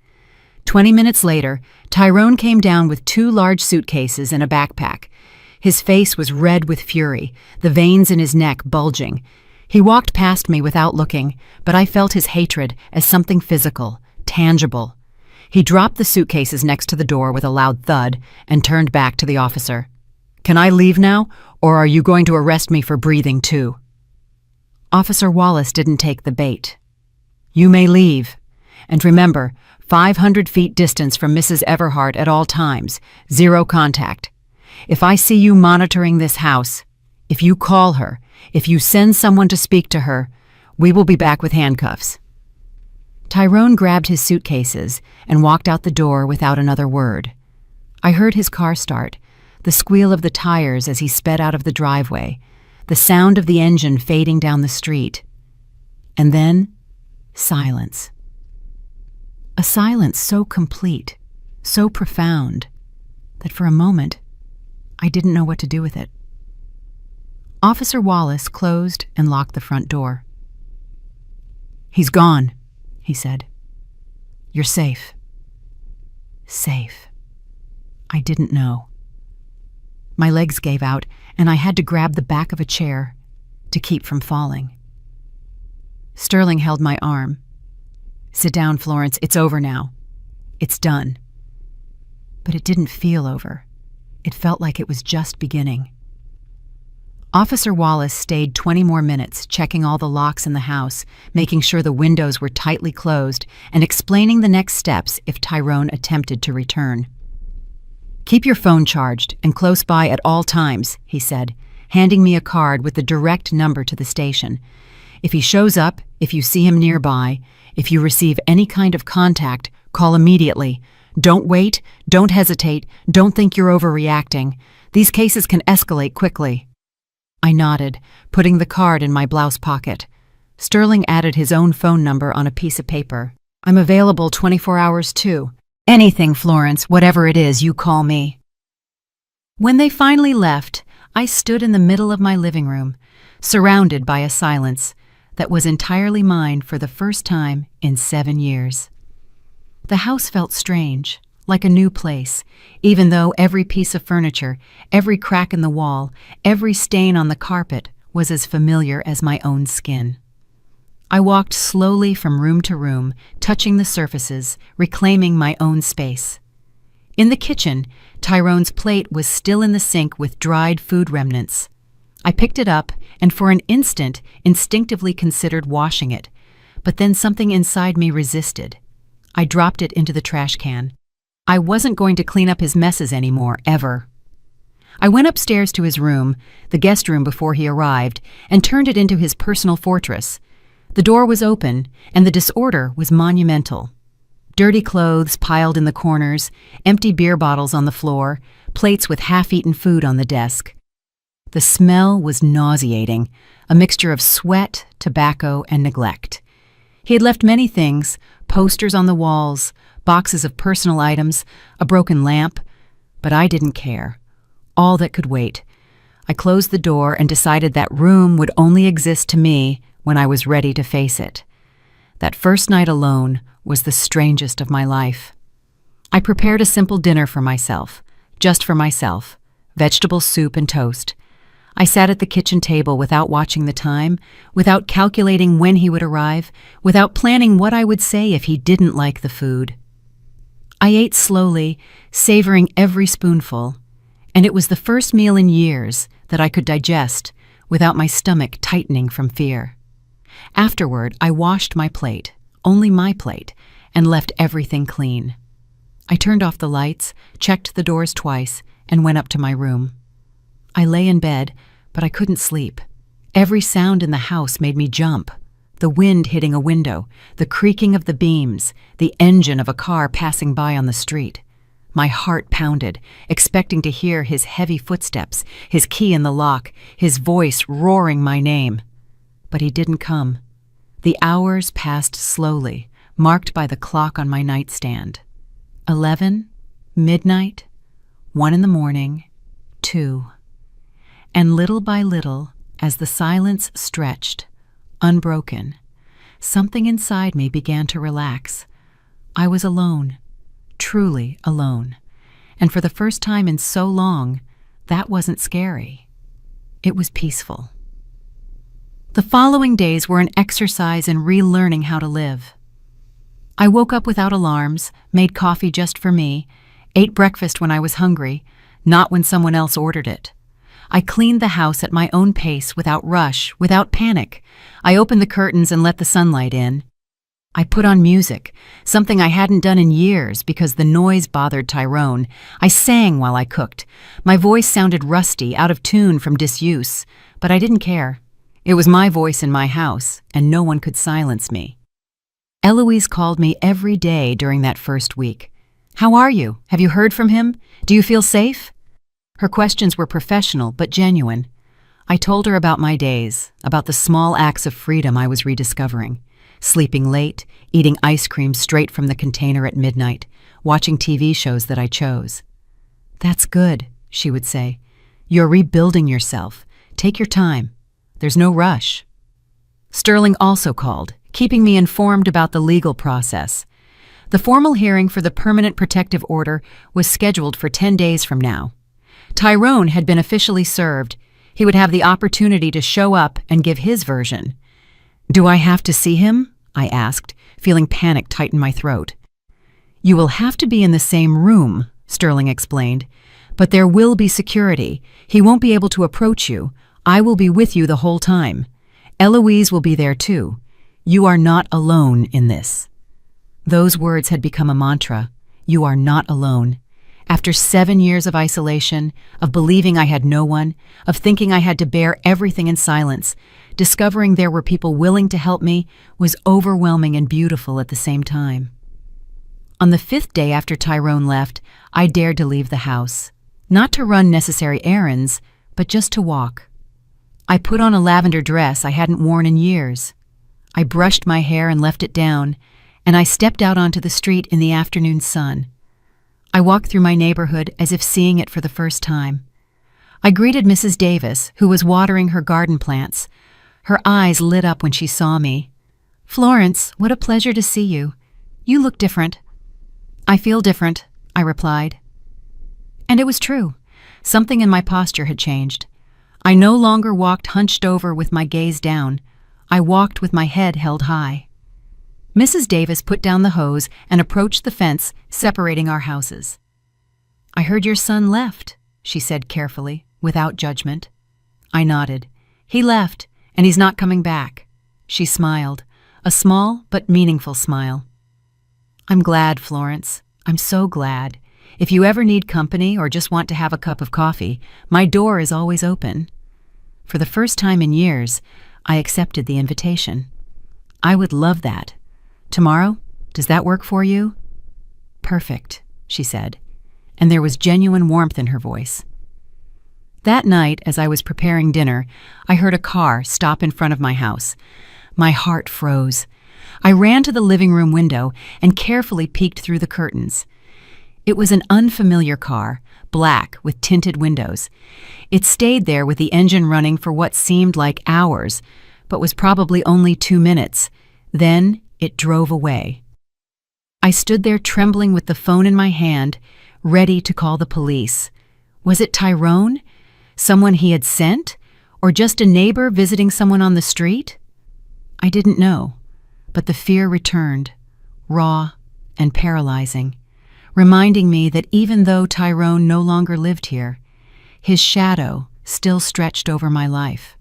20 minutes later, Tyrone came down with 2 large suitcases and a backpack. His face was red with fury, the veins in his neck bulging. He walked past me without looking, but I felt his hatred as something physical, tangible. He dropped the suitcases next to the door with a loud thud and turned back to the officer. "Can I leave now, or are you going to arrest me for breathing too?" Officer Wallace didn't take the bait. "You may leave. And remember, 500 feet distance from Mrs. Everhart at all times, 0 contact. If I see you monitoring this house, if you call her, if you send someone to speak to her, we will be back with handcuffs." Tyrone grabbed his suitcases and walked out the door without another word. I heard his car start, the squeal of the tires as he sped out of the driveway, the sound of the engine fading down the street. And then, silence. A silence so complete, so profound, that for a moment, I didn't know what to do with it. Officer Wallace closed and locked the front door. "He's gone," he said. "You're safe." Safe. I didn't know. My legs gave out, and I had to grab the back of a chair. to keep from falling. Sterling held my arm. "Sit down, Florence. It's over now. It's done." But it didn't feel over. It felt like it was just beginning. Officer Wallace stayed 20 more minutes, checking all the locks in the house, making sure the windows were tightly closed, and explaining the next steps if Tyrone attempted to return. "Keep your phone charged and close by at all times," he said, handing me a card with the direct number to the station. "If he shows up, if you see him nearby, if you receive any kind of contact, call immediately. Don't wait, don't hesitate, don't think you're overreacting. These cases can escalate quickly." I nodded, putting the card in my blouse pocket. Sterling added his own phone number on a piece of paper. "I'm available 24 hours too. Anything, Florence, whatever it is, you call me." When they finally left, I stood in the middle of my living room, surrounded by a silence that was entirely mine for the first time in 7 years. The house felt strange, like a new place, even though every piece of furniture, every crack in the wall, every stain on the carpet was as familiar as my own skin. I walked slowly from room to room, touching the surfaces, reclaiming my own space. In the kitchen, Tyrone's plate was still in the sink with dried food remnants. I picked it up and for an instant instinctively considered washing it, but then something inside me resisted. I dropped it into the trash can. I wasn't going to clean up his messes anymore, ever. I went upstairs to his room, the guest room before he arrived, and turned it into his personal fortress. The door was open, and the disorder was monumental. Dirty clothes piled in the corners, empty beer bottles on the floor, plates with half-eaten food on the desk. The smell was nauseating, a mixture of sweat, tobacco, and neglect. He had left many things, posters on the walls, boxes of personal items, a broken lamp, but I didn't care. All that could wait. I closed the door and decided that room would only exist to me when I was ready to face it. That first night alone was the strangest of my life. I prepared a simple dinner for myself, just for myself, vegetable soup and toast. I sat at the kitchen table without watching the time, without calculating when he would arrive, without planning what I would say if he didn't like the food. I ate slowly, savoring every spoonful, and it was the first meal in years that I could digest without my stomach tightening from fear. Afterward, I washed my plate, only my plate, and left everything clean. I turned off the lights, checked the doors twice, and went up to my room. I lay in bed, but I couldn't sleep. Every sound in the house made me jump. The wind hitting a window, the creaking of the beams, the engine of a car passing by on the street. My heart pounded, expecting to hear his heavy footsteps, his key in the lock, his voice roaring my name. But he didn't come. The hours passed slowly, marked by the clock on my nightstand. 11, midnight, 1 in the morning, 2. And little by little, as the silence stretched, unbroken, something inside me began to relax. I was alone, truly alone, and for the first time in so long, that wasn't scary. It was peaceful. The following days were an exercise in relearning how to live. I woke up without alarms, made coffee just for me, ate breakfast when I was hungry, not when someone else ordered it. I cleaned the house at my own pace without rush, without panic. I opened the curtains and let the sunlight in. I put on music, something I hadn't done in years because the noise bothered Tyrone. I sang while I cooked. My voice sounded rusty, out of tune from disuse, but I didn't care. It was my voice in my house, and no one could silence me. Eloise called me every day during that first week. "How are you? Have you heard from him? Do you feel safe?" Her questions were professional but genuine. I told her about my days, about the small acts of freedom I was rediscovering. Sleeping late, eating ice cream straight from the container at midnight, watching TV shows that I chose. "That's good," she would say. "You're rebuilding yourself. Take your time. There's no rush." Sterling also called, keeping me informed about the legal process. The formal hearing for the permanent protective order was scheduled for 10 days from now. Tyrone had been officially served. He would have the opportunity to show up and give his version. "Do I have to see him?" I asked, feeling panic tighten my throat. "You will have to be in the same room," Sterling explained. "But there will be security. He won't be able to approach you. I will be with you the whole time. Eloise will be there too. You are not alone in this." Those words had become a mantra. You are not alone. After 7 years of isolation, of believing I had no one, of thinking I had to bear everything in silence, discovering there were people willing to help me was overwhelming and beautiful at the same time. On the 5th day after Tyrone left, I dared to leave the house. Not to run necessary errands, but just to walk. I put on a lavender dress I hadn't worn in years. I brushed my hair and left it down, and I stepped out onto the street in the afternoon sun. I walked through my neighborhood as if seeing it for the first time. I greeted Mrs. Davis, who was watering her garden plants. Her eyes lit up when she saw me. "Florence, what a pleasure to see you. You look different." "I feel different," I replied. And it was true. Something in my posture had changed. I no longer walked hunched over with my gaze down. I walked with my head held high. Mrs. Davis put down the hose and approached the fence separating our houses. "I heard your son left," she said carefully, without judgment. I nodded. "He left, and he's not coming back." She smiled, a small but meaningful smile. "I'm glad, Florence. I'm so glad. If you ever need company or just want to have a cup of coffee, my door is always open." For the first time in years, I accepted the invitation. "I would love that. Tomorrow, does that work for you?" "Perfect," she said, and there was genuine warmth in her voice. That night, as I was preparing dinner, I heard a car stop in front of my house. My heart froze. I ran to the living room window and carefully peeked through the curtains. It was an unfamiliar car, black with tinted windows. It stayed there with the engine running for what seemed like hours, but was probably only 2 minutes. Then it drove away. I stood there trembling with the phone in my hand, ready to call the police. Was it Tyrone? Someone he had sent? Or just a neighbor visiting someone on the street? I didn't know, but the fear returned, raw and paralyzing, reminding me that even though Tyrone no longer lived here, his shadow still stretched over my life.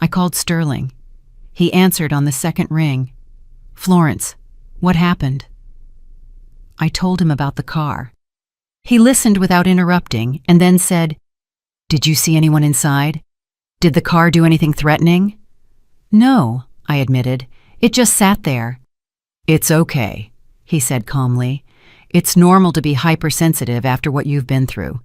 I called Sterling. He answered on the second ring. "Florence, what happened?" I told him about the car. He listened without interrupting and then said, "Did you see anyone inside? Did the car do anything threatening?" "No," I admitted. "It just sat there." "It's okay," he said calmly. "It's normal to be hypersensitive after what you've been through.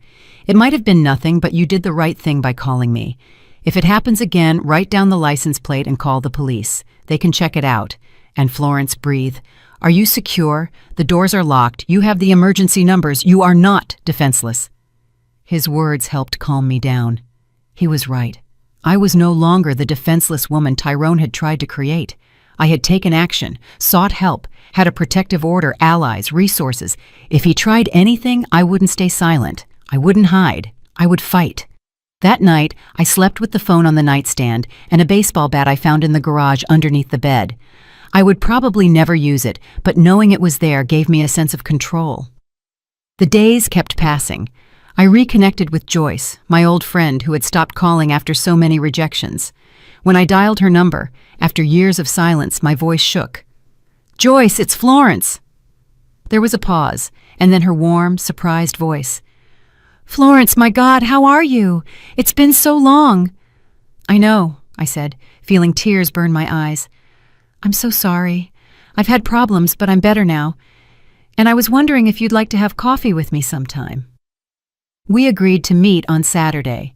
It might have been nothing, but you did the right thing by calling me. If it happens again, write down the license plate and call the police. They can check it out. And Florence, breathe. Are you secure? The doors are locked. You have the emergency numbers. You are not defenseless." His words helped calm me down. He was right. I was no longer the defenseless woman Tyrone had tried to create. I had taken action, sought help, had a protective order, allies, resources. If he tried anything, I wouldn't stay silent. I wouldn't hide. I would fight. That night, I slept with the phone on the nightstand and a baseball bat I found in the garage underneath the bed. I would probably never use it, but knowing it was there gave me a sense of control. The days kept passing. I reconnected with Joyce, my old friend who had stopped calling after so many rejections. When I dialed her number, after years of silence, my voice shook. "Joyce, it's Florence!" There was a pause, and then her warm, surprised voice. "Florence, my God, how are you? It's been so long." "I know," I said, feeling tears burn my eyes. "I'm so sorry. I've had problems, but I'm better now. And I was wondering if you'd like to have coffee with me sometime." We agreed to meet on Saturday.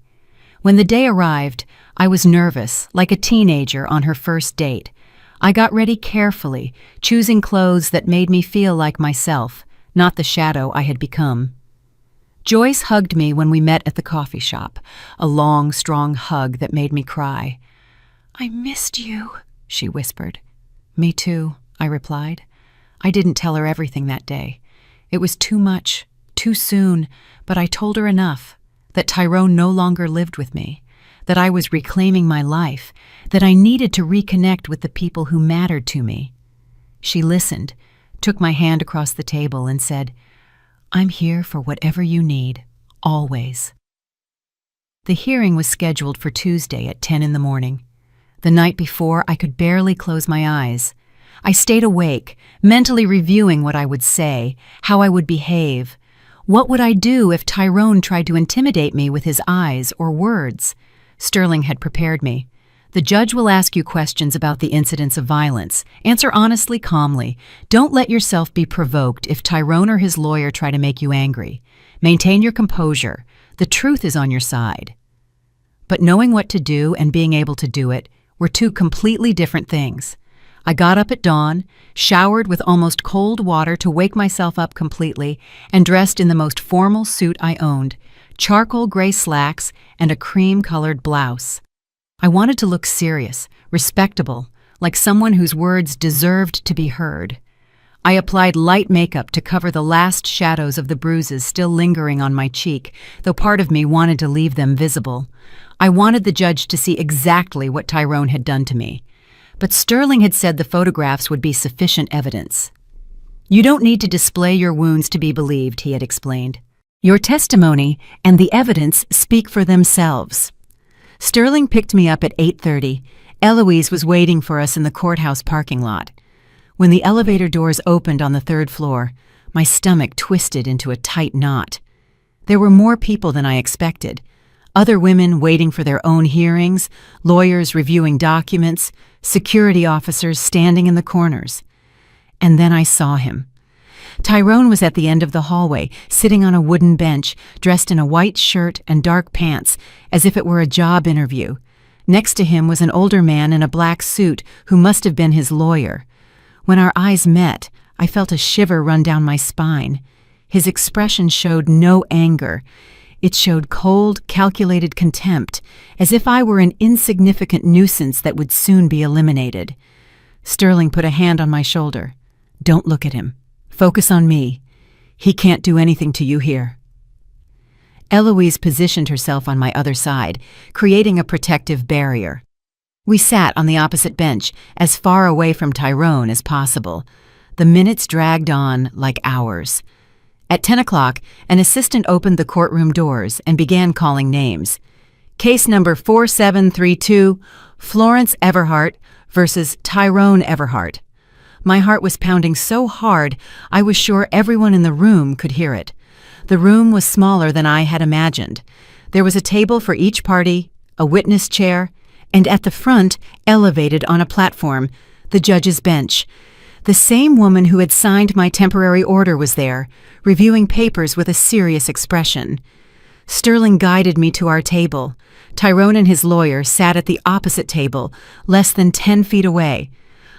When the day arrived, I was nervous, like a teenager on her first date. I got ready carefully, choosing clothes that made me feel like myself, not the shadow I had become. Joyce hugged me when we met at the coffee shop, a long, strong hug that made me cry. "I missed you," she whispered. "Me too," I replied. I didn't tell her everything that day. It was too much, too soon, but I told her enough, that Tyrone no longer lived with me, that I was reclaiming my life, that I needed to reconnect with the people who mattered to me. She listened, took my hand across the table, and said, "I'm here for whatever you need, always." The hearing was scheduled for Tuesday at 10 in the morning. The night before, I could barely close my eyes. I stayed awake, mentally reviewing what I would say, how I would behave. What would I do if Tyrone tried to intimidate me with his eyes or words? Sterling had prepared me. The judge will ask you questions about the incidents of violence. Answer honestly, calmly. Don't let yourself be provoked if Tyrone or his lawyer try to make you angry. Maintain your composure. The truth is on your side. But knowing what to do and being able to do it were two completely different things. I got up at dawn, showered with almost cold water to wake myself up completely, and dressed in the most formal suit I owned, charcoal gray slacks and a cream-colored blouse. I wanted to look serious, respectable, like someone whose words deserved to be heard. I applied light makeup to cover the last shadows of the bruises still lingering on my cheek, though part of me wanted to leave them visible. I wanted the judge to see exactly what Tyrone had done to me. But Sterling had said the photographs would be sufficient evidence. "You don't need to display your wounds to be believed," he had explained. "Your testimony and the evidence speak for themselves." Sterling picked me up at 8:30. Eloise was waiting for us in the courthouse parking lot. When the elevator doors opened on the 3rd floor, my stomach twisted into a tight knot. There were more people than I expected. Other women waiting for their own hearings, lawyers reviewing documents, security officers standing in the corners. And then I saw him. Tyrone was at the end of the hallway, sitting on a wooden bench, dressed in a white shirt and dark pants, as if it were a job interview. Next to him was an older man in a black suit who must have been his lawyer. When our eyes met, I felt a shiver run down my spine. His expression showed no anger. It showed cold, calculated contempt, as if I were an insignificant nuisance that would soon be eliminated. Sterling put a hand on my shoulder. "Don't look at him. Focus on me. He can't do anything to you here." Eloise positioned herself on my other side, creating a protective barrier. We sat on the opposite bench, as far away from Tyrone as possible. The minutes dragged on like hours. At 10 o'clock, an assistant opened the courtroom doors and began calling names. Case number 4732, Florence Everhart versus Tyrone Everhart. My heart was pounding so hard, I was sure everyone in the room could hear it. The room was smaller than I had imagined. There was a table for each party, a witness chair, and at the front, elevated on a platform, the judge's bench. The same woman who had signed my temporary order was there, reviewing papers with a serious expression. Sterling guided me to our table. Tyrone and his lawyer sat at the opposite table, less than 10 feet away.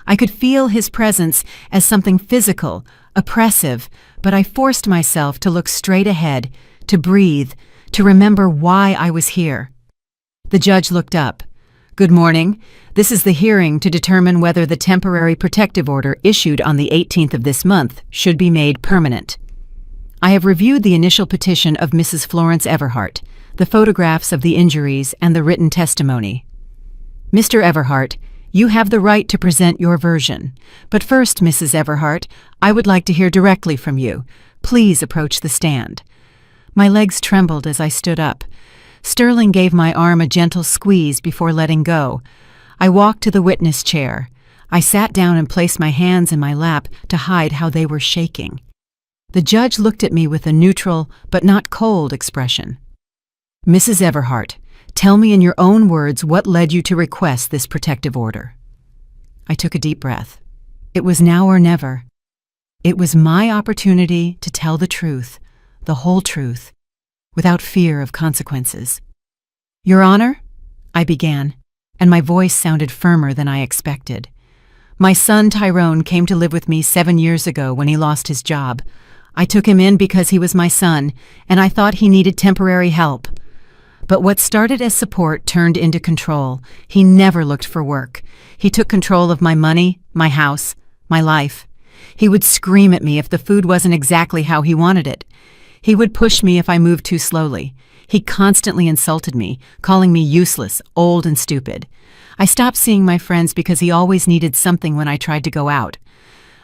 I could feel his presence as something physical, oppressive, but I forced myself to look straight ahead, to breathe, to remember why I was here. The judge looked up. "Good morning. This is the hearing to determine whether the temporary protective order issued on the 18th of this month should be made permanent. I have reviewed the initial petition of Mrs. Florence Everhart, the photographs of the injuries, and the written testimony. Mr. Everhart, you have the right to present your version. But first, Mrs. Everhart, I would like to hear directly from you. Please approach the stand." My legs trembled as I stood up. Sterling gave my arm a gentle squeeze before letting go. I walked to the witness chair. I sat down and placed my hands in my lap to hide how they were shaking. The judge looked at me with a neutral, but not cold, expression. "Mrs. Everhart, tell me in your own words what led you to request this protective order." I took a deep breath. It was now or never. It was my opportunity to tell the truth, the whole truth, without fear of consequences. "Your Honor," I began, and my voice sounded firmer than I expected. "My son Tyrone came to live with me 7 years ago when he lost his job. I took him in because he was my son, and I thought he needed temporary help. But what started as support turned into control. He never looked for work. He took control of my money, my house, my life. He would scream at me if the food wasn't exactly how he wanted it. He would push me if I moved too slowly. He constantly insulted me, calling me useless, old, and stupid. I stopped seeing my friends because he always needed something when I tried to go out.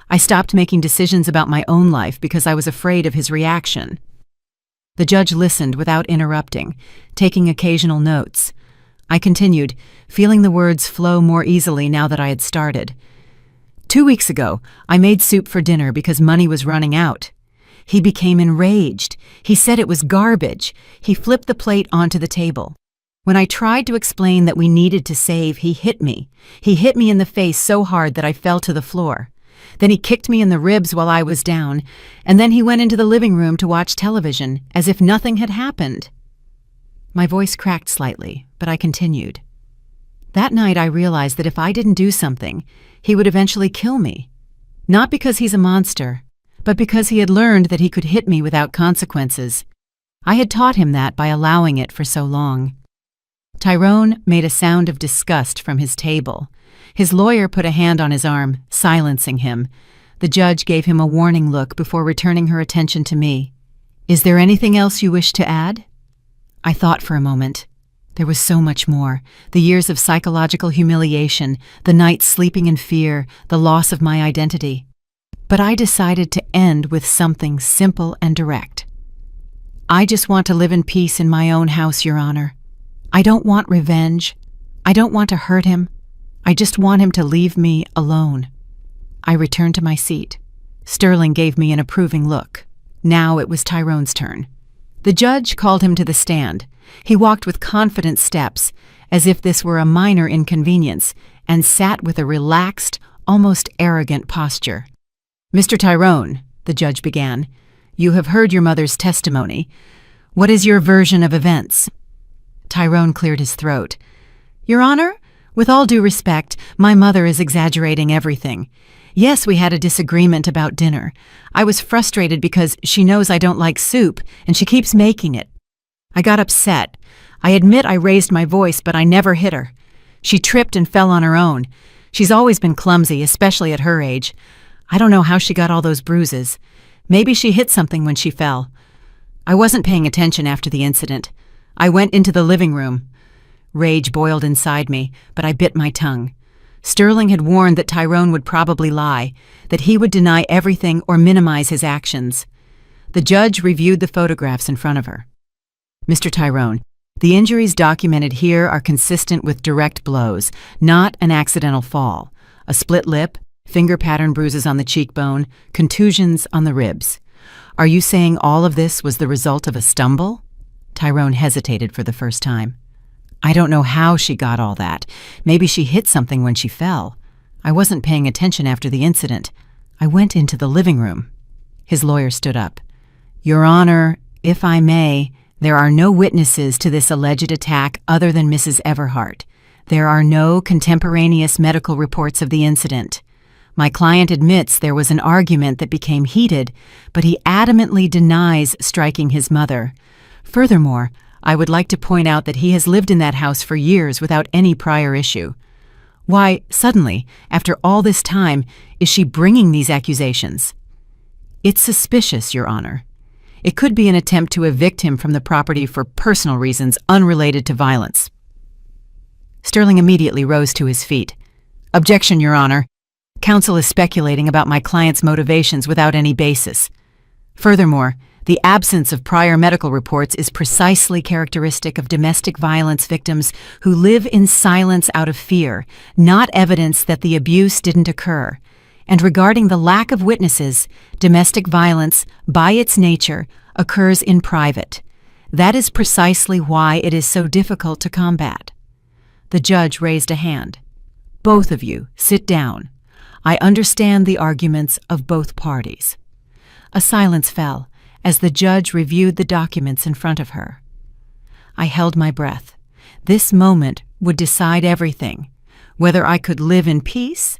I stopped making decisions about my own life because I was afraid of his reaction. The judge listened without interrupting, taking occasional notes. I continued, feeling the words flow more easily now that I had started. 2 weeks ago, I made soup for dinner because money was running out. He became enraged. He said it was garbage. He flipped the plate onto the table. When I tried to explain that we needed to save, he hit me. He hit me in the face so hard that I fell to the floor. Then he kicked me in the ribs while I was down, and then he went into the living room to watch television, as if nothing had happened. My voice cracked slightly, but I continued. That night I realized that if I didn't do something, he would eventually kill me. Not because he's a monster, but because he had learned that he could hit me without consequences. I had taught him that by allowing it for so long. Tyrone made a sound of disgust from his table. His lawyer put a hand on his arm, silencing him. The judge gave him a warning look before returning her attention to me. "Is there anything else you wish to add?" I thought for a moment. There was so much more. The years of psychological humiliation, the nights sleeping in fear, the loss of my identity. But I decided to end with something simple and direct. I just want to live in peace in my own house, Your Honor. I don't want revenge. I don't want to hurt him. I just want him to leave me alone. I returned to my seat. Sterling gave me an approving look. Now it was Tyrone's turn. The judge called him to the stand. He walked with confident steps, as if this were a minor inconvenience, and sat with a relaxed, almost arrogant posture. "Mr. Tyrone," the judge began, "you have heard your mother's testimony. What is your version of events?" Tyrone cleared his throat. "Your Honor, with all due respect, my mother is exaggerating everything. Yes, we had a disagreement about dinner. I was frustrated because she knows I don't like soup, and she keeps making it. I got upset. I admit I raised my voice, but I never hit her. She tripped and fell on her own. She's always been clumsy, especially at her age. I don't know how she got all those bruises. Maybe she hit something when she fell. I wasn't paying attention after the incident. I went into the living room. Rage boiled inside me, but I bit my tongue. Sterling had warned that Tyrone would probably lie, that he would deny everything or minimize his actions. The judge reviewed the photographs in front of her. "Mr. Tyrone, the injuries documented here are consistent with direct blows, not an accidental fall. A split lip, finger pattern bruises on the cheekbone, contusions on the ribs. Are you saying all of this was the result of a stumble?" Tyrone hesitated for the first time. "I don't know how she got all that. Maybe she hit something when she fell. I wasn't paying attention after the incident. I went into the living room." His lawyer stood up. "Your Honor, if I may, there are no witnesses to this alleged attack other than Mrs. Everhart. There are no contemporaneous medical reports of the incident. My client admits there was an argument that became heated, but he adamantly denies striking his mother. Furthermore, I would like to point out that he has lived in that house for years without any prior issue. Why, suddenly, after all this time, is she bringing these accusations? It's suspicious, Your Honor. It could be an attempt to evict him from the property for personal reasons unrelated to violence." Sterling immediately rose to his feet. "Objection, Your Honor. Counsel is speculating about my client's motivations without any basis. Furthermore, the absence of prior medical reports is precisely characteristic of domestic violence victims who live in silence out of fear, not evidence that the abuse didn't occur. And regarding the lack of witnesses, domestic violence, by its nature, occurs in private. That is precisely why it is so difficult to combat." The judge raised a hand. "Both of you, sit down. I understand the arguments of both parties." A silence fell as the judge reviewed the documents in front of her. I held my breath. This moment would decide everything, whether I could live in peace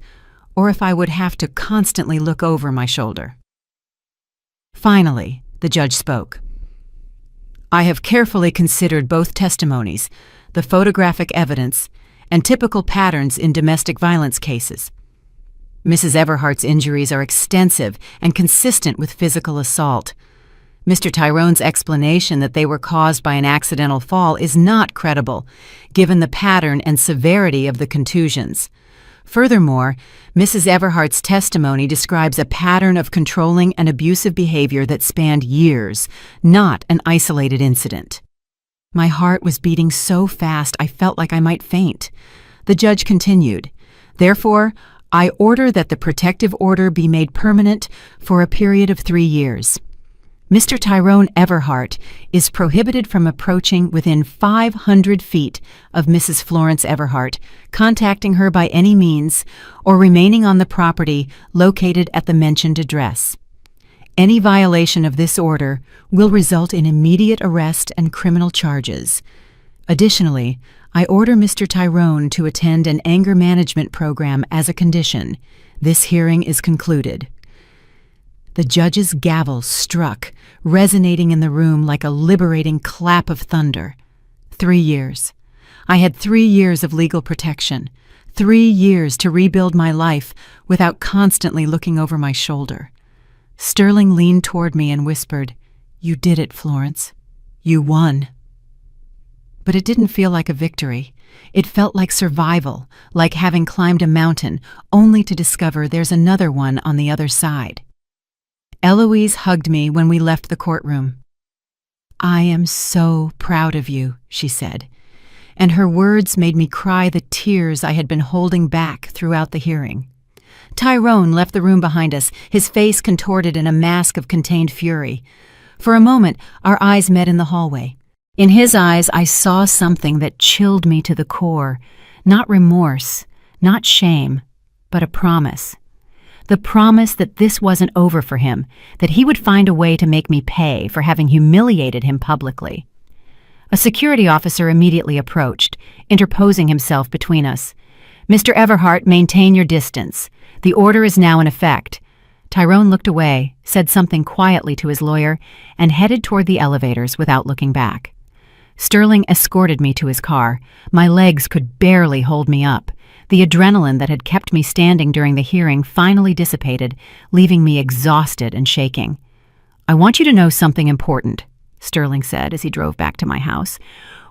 or if I would have to constantly look over my shoulder. Finally, the judge spoke. "I have carefully considered both testimonies, the photographic evidence, and typical patterns in domestic violence cases. Mrs. Everhart's injuries are extensive and consistent with physical assault. Mr. Tyrone's explanation that they were caused by an accidental fall is not credible, given the pattern and severity of the contusions. Furthermore, Mrs. Everhart's testimony describes a pattern of controlling and abusive behavior that spanned years, not an isolated incident. My heart was beating so fast I felt like I might faint. The judge continued, "Therefore, I order that the protective order be made permanent for a period of 3 years. Mr. Tyrone Everhart is prohibited from approaching within 500 feet of Mrs. Florence Everhart, contacting her by any means, or remaining on the property located at the mentioned address. Any violation of this order will result in immediate arrest and criminal charges. Additionally, I order Mr. Tyrone to attend an anger management program as a condition. This hearing is concluded." The judge's gavel struck, resonating in the room like a liberating clap of thunder. 3 years. I had 3 years of legal protection. 3 years to rebuild my life without constantly looking over my shoulder. Sterling leaned toward me and whispered, "You did it, Florence. You won." But it didn't feel like a victory. It felt like survival, like having climbed a mountain, only to discover there's another one on the other side. Eloise hugged me when we left the courtroom. "I am so proud of you," she said, and her words made me cry the tears I had been holding back throughout the hearing. Tyrone left the room behind us, his face contorted in a mask of contained fury. For a moment, our eyes met in the hallway. In his eyes, I saw something that chilled me to the core. Not remorse, not shame, but a promise. The promise that this wasn't over for him, that he would find a way to make me pay for having humiliated him publicly. A security officer immediately approached, interposing himself between us. "Mr. Everhart, maintain your distance. The order is now in effect." Tyrone looked away, said something quietly to his lawyer, and headed toward the elevators without looking back. Sterling escorted me to his car. My legs could barely hold me up. The adrenaline that had kept me standing during the hearing finally dissipated, leaving me exhausted and shaking. "I want you to know something important," Sterling said as he drove back to my house.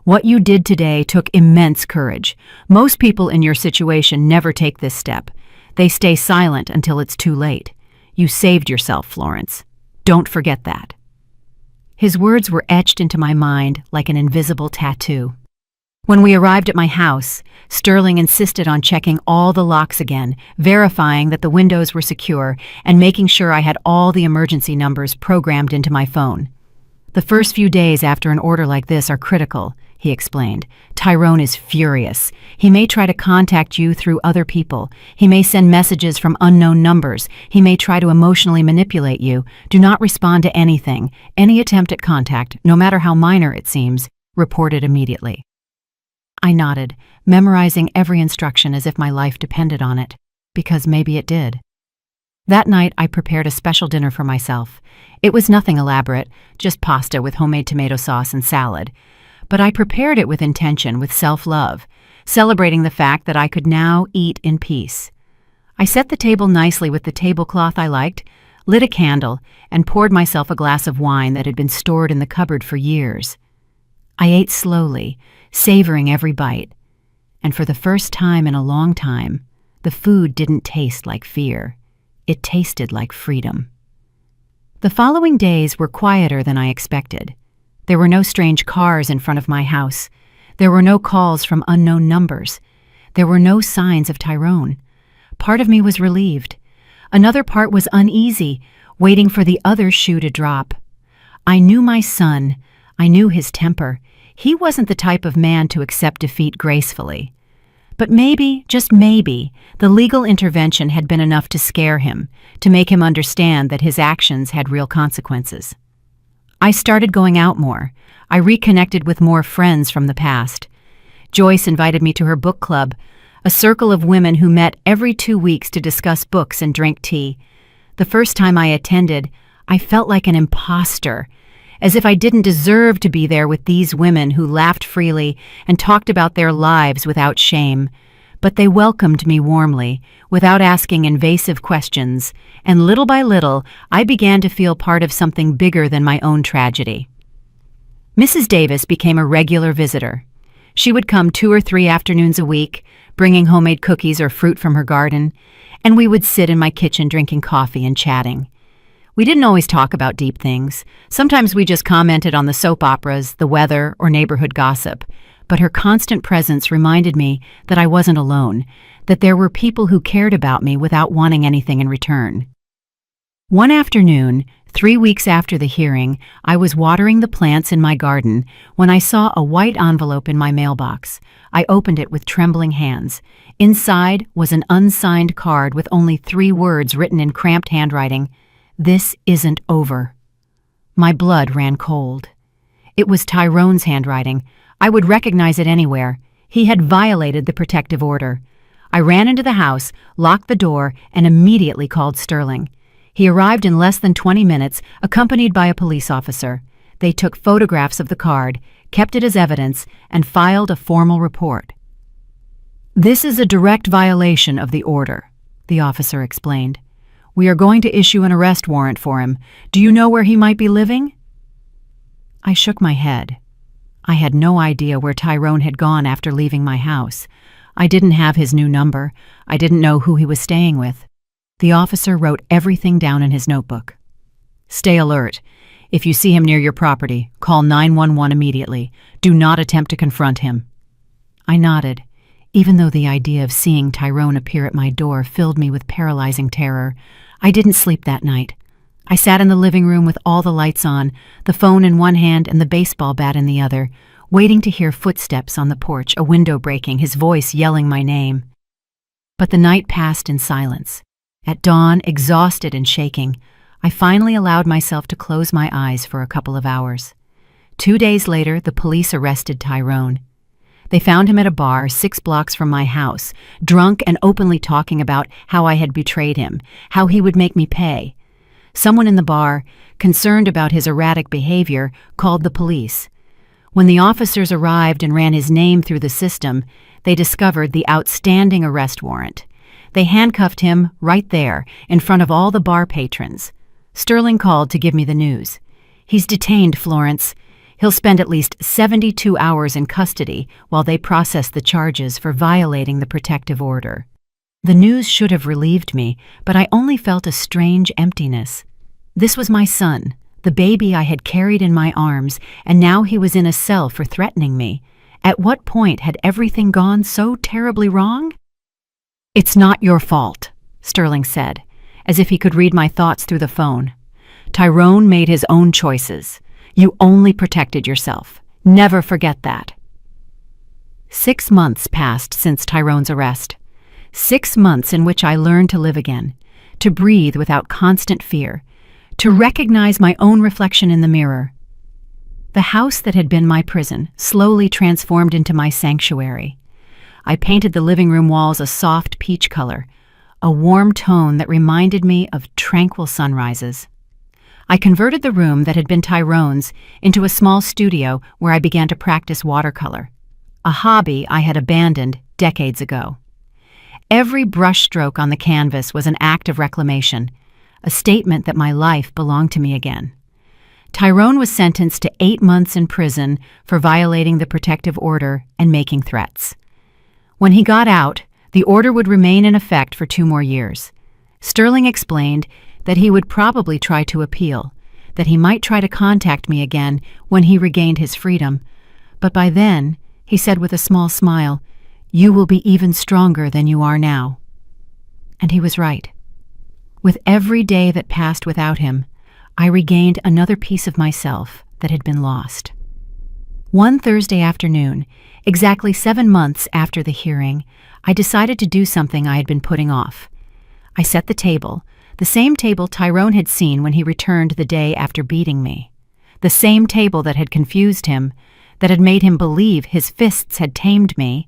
"What you did today took immense courage. Most people in your situation never take this step. They stay silent until it's too late. You saved yourself, Florence. Don't forget that." His words were etched into my mind like an invisible tattoo. When we arrived at my house, Sterling insisted on checking all the locks again, verifying that the windows were secure, and making sure I had all the emergency numbers programmed into my phone. "The first few days after an order like this are critical," he explained. "Tyrone is furious. He may try to contact you through other people. He may send messages from unknown numbers. He may try to emotionally manipulate you. Do not respond to anything. Any attempt at contact, no matter how minor it seems, report it immediately." I nodded, memorizing every instruction as if my life depended on it, because maybe it did. That night, I prepared a special dinner for myself. It was nothing elaborate, just pasta with homemade tomato sauce and salad. But I prepared it with intention, with self-love, celebrating the fact that I could now eat in peace. I set the table nicely with the tablecloth I liked, lit a candle, and poured myself a glass of wine that had been stored in the cupboard for years. I ate slowly, savoring every bite, and for the first time in a long time, the food didn't taste like fear. It tasted like freedom. The following days were quieter than I expected. There were no strange cars in front of my house. There were no calls from unknown numbers. There were no signs of Tyrone. Part of me was relieved. Another part was uneasy, waiting for the other shoe to drop. I knew my son. I knew his temper. He wasn't the type of man to accept defeat gracefully. But maybe, just maybe, the legal intervention had been enough to scare him, to make him understand that his actions had real consequences. I started going out more. I reconnected with more friends from the past. Joyce invited me to her book club, a circle of women who met every 2 weeks to discuss books and drink tea. The first time I attended, I felt like an imposter, as if I didn't deserve to be there with these women who laughed freely and talked about their lives without shame. but they welcomed me warmly, without asking invasive questions, and little by little, I began to feel part of something bigger than my own tragedy. Mrs. Davis became a regular visitor. She would come 2 or 3 afternoons a week, bringing homemade cookies or fruit from her garden, and we would sit in my kitchen drinking coffee and chatting. We didn't always talk about deep things. Sometimes we just commented on the soap operas, the weather, or neighborhood gossip. But her constant presence reminded me that I wasn't alone, that there were people who cared about me without wanting anything in return. One afternoon, 3 weeks after the hearing, I was watering the plants in my garden when I saw a white envelope in my mailbox. I opened it with trembling hands. Inside was an unsigned card with only 3 words written in cramped handwriting: "This isn't over." My blood ran cold. It was Tyrone's handwriting. I would recognize it anywhere. He had violated the protective order. I ran into the house, locked the door, and immediately called Sterling. He arrived in less than 20 minutes, accompanied by a police officer. They took photographs of the card, kept it as evidence, and filed a formal report. "This is a direct violation of the order," the officer explained. "We are going to issue an arrest warrant for him. Do you know where he might be living?" I shook my head. I had no idea where Tyrone had gone after leaving my house. I didn't have his new number. I didn't know who he was staying with. The officer wrote everything down in his notebook. "Stay alert. If you see him near your property, call 911 immediately. Do not attempt to confront him." I nodded. Even though the idea of seeing Tyrone appear at my door filled me with paralyzing terror, I didn't sleep that night. I sat in the living room with all the lights on, the phone in one hand and the baseball bat in the other, waiting to hear footsteps on the porch, a window breaking, his voice yelling my name. But the night passed in silence. At dawn, exhausted and shaking, I finally allowed myself to close my eyes for a couple of hours. 2 days later, the police arrested Tyrone. They found him at a bar 6 blocks from my house, drunk and openly talking about how I had betrayed him, how he would make me pay. Someone in the bar, concerned about his erratic behavior, called the police. When the officers arrived and ran his name through the system, they discovered the outstanding arrest warrant. They handcuffed him right there, in front of all the bar patrons. Sterling called to give me the news. "He's detained, Florence. He'll spend at least 72 hours in custody while they process the charges for violating the protective order." The news should have relieved me, but I only felt a strange emptiness. This was my son, the baby I had carried in my arms, and now he was in a cell for threatening me. At what point had everything gone so terribly wrong? "It's not your fault," Sterling said, as if he could read my thoughts through the phone. "Tyrone made his own choices. You only protected yourself. Never forget that." 6 months passed since Tyrone's arrest. 6 months in which I learned to live again, to breathe without constant fear, to recognize my own reflection in the mirror. The house that had been my prison slowly transformed into my sanctuary. I painted the living room walls a soft peach color, a warm tone that reminded me of tranquil sunrises. I converted the room that had been Tyrone's into a small studio where I began to practice watercolor, a hobby I had abandoned decades ago. Every brushstroke on the canvas was an act of reclamation, a statement that my life belonged to me again. Tyrone was sentenced to 8 months in prison for violating the protective order and making threats. When he got out, the order would remain in effect for 2 more years. Sterling explained that he would probably try to appeal, that he might try to contact me again when he regained his freedom. But by then, he said with a small smile, "You will be even stronger than you are now." And he was right. With every day that passed without him, I regained another piece of myself that had been lost. One Thursday afternoon, exactly 7 months after the hearing, I decided to do something I had been putting off. I set the table, the same table Tyrone had seen when he returned the day after beating me. The same table that had confused him, that had made him believe his fists had tamed me.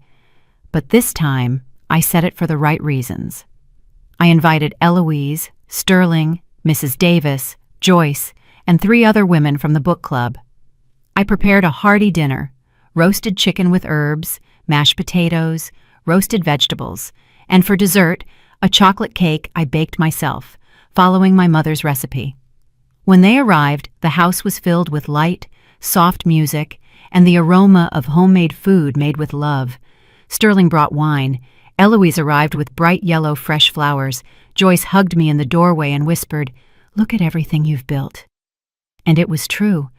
But this time, I set it for the right reasons. I invited Eloise, Sterling, Mrs. Davis, Joyce, and 3 other women from the book club. I prepared a hearty dinner: roasted chicken with herbs, mashed potatoes, roasted vegetables, and for dessert, a chocolate cake I baked myself, following my mother's recipe. When they arrived, the house was filled with light, soft music, and the aroma of homemade food made with love. Sterling brought wine. Eloise arrived with bright yellow fresh flowers. Joyce hugged me in the doorway and whispered, "Look at everything you've built." And it was true.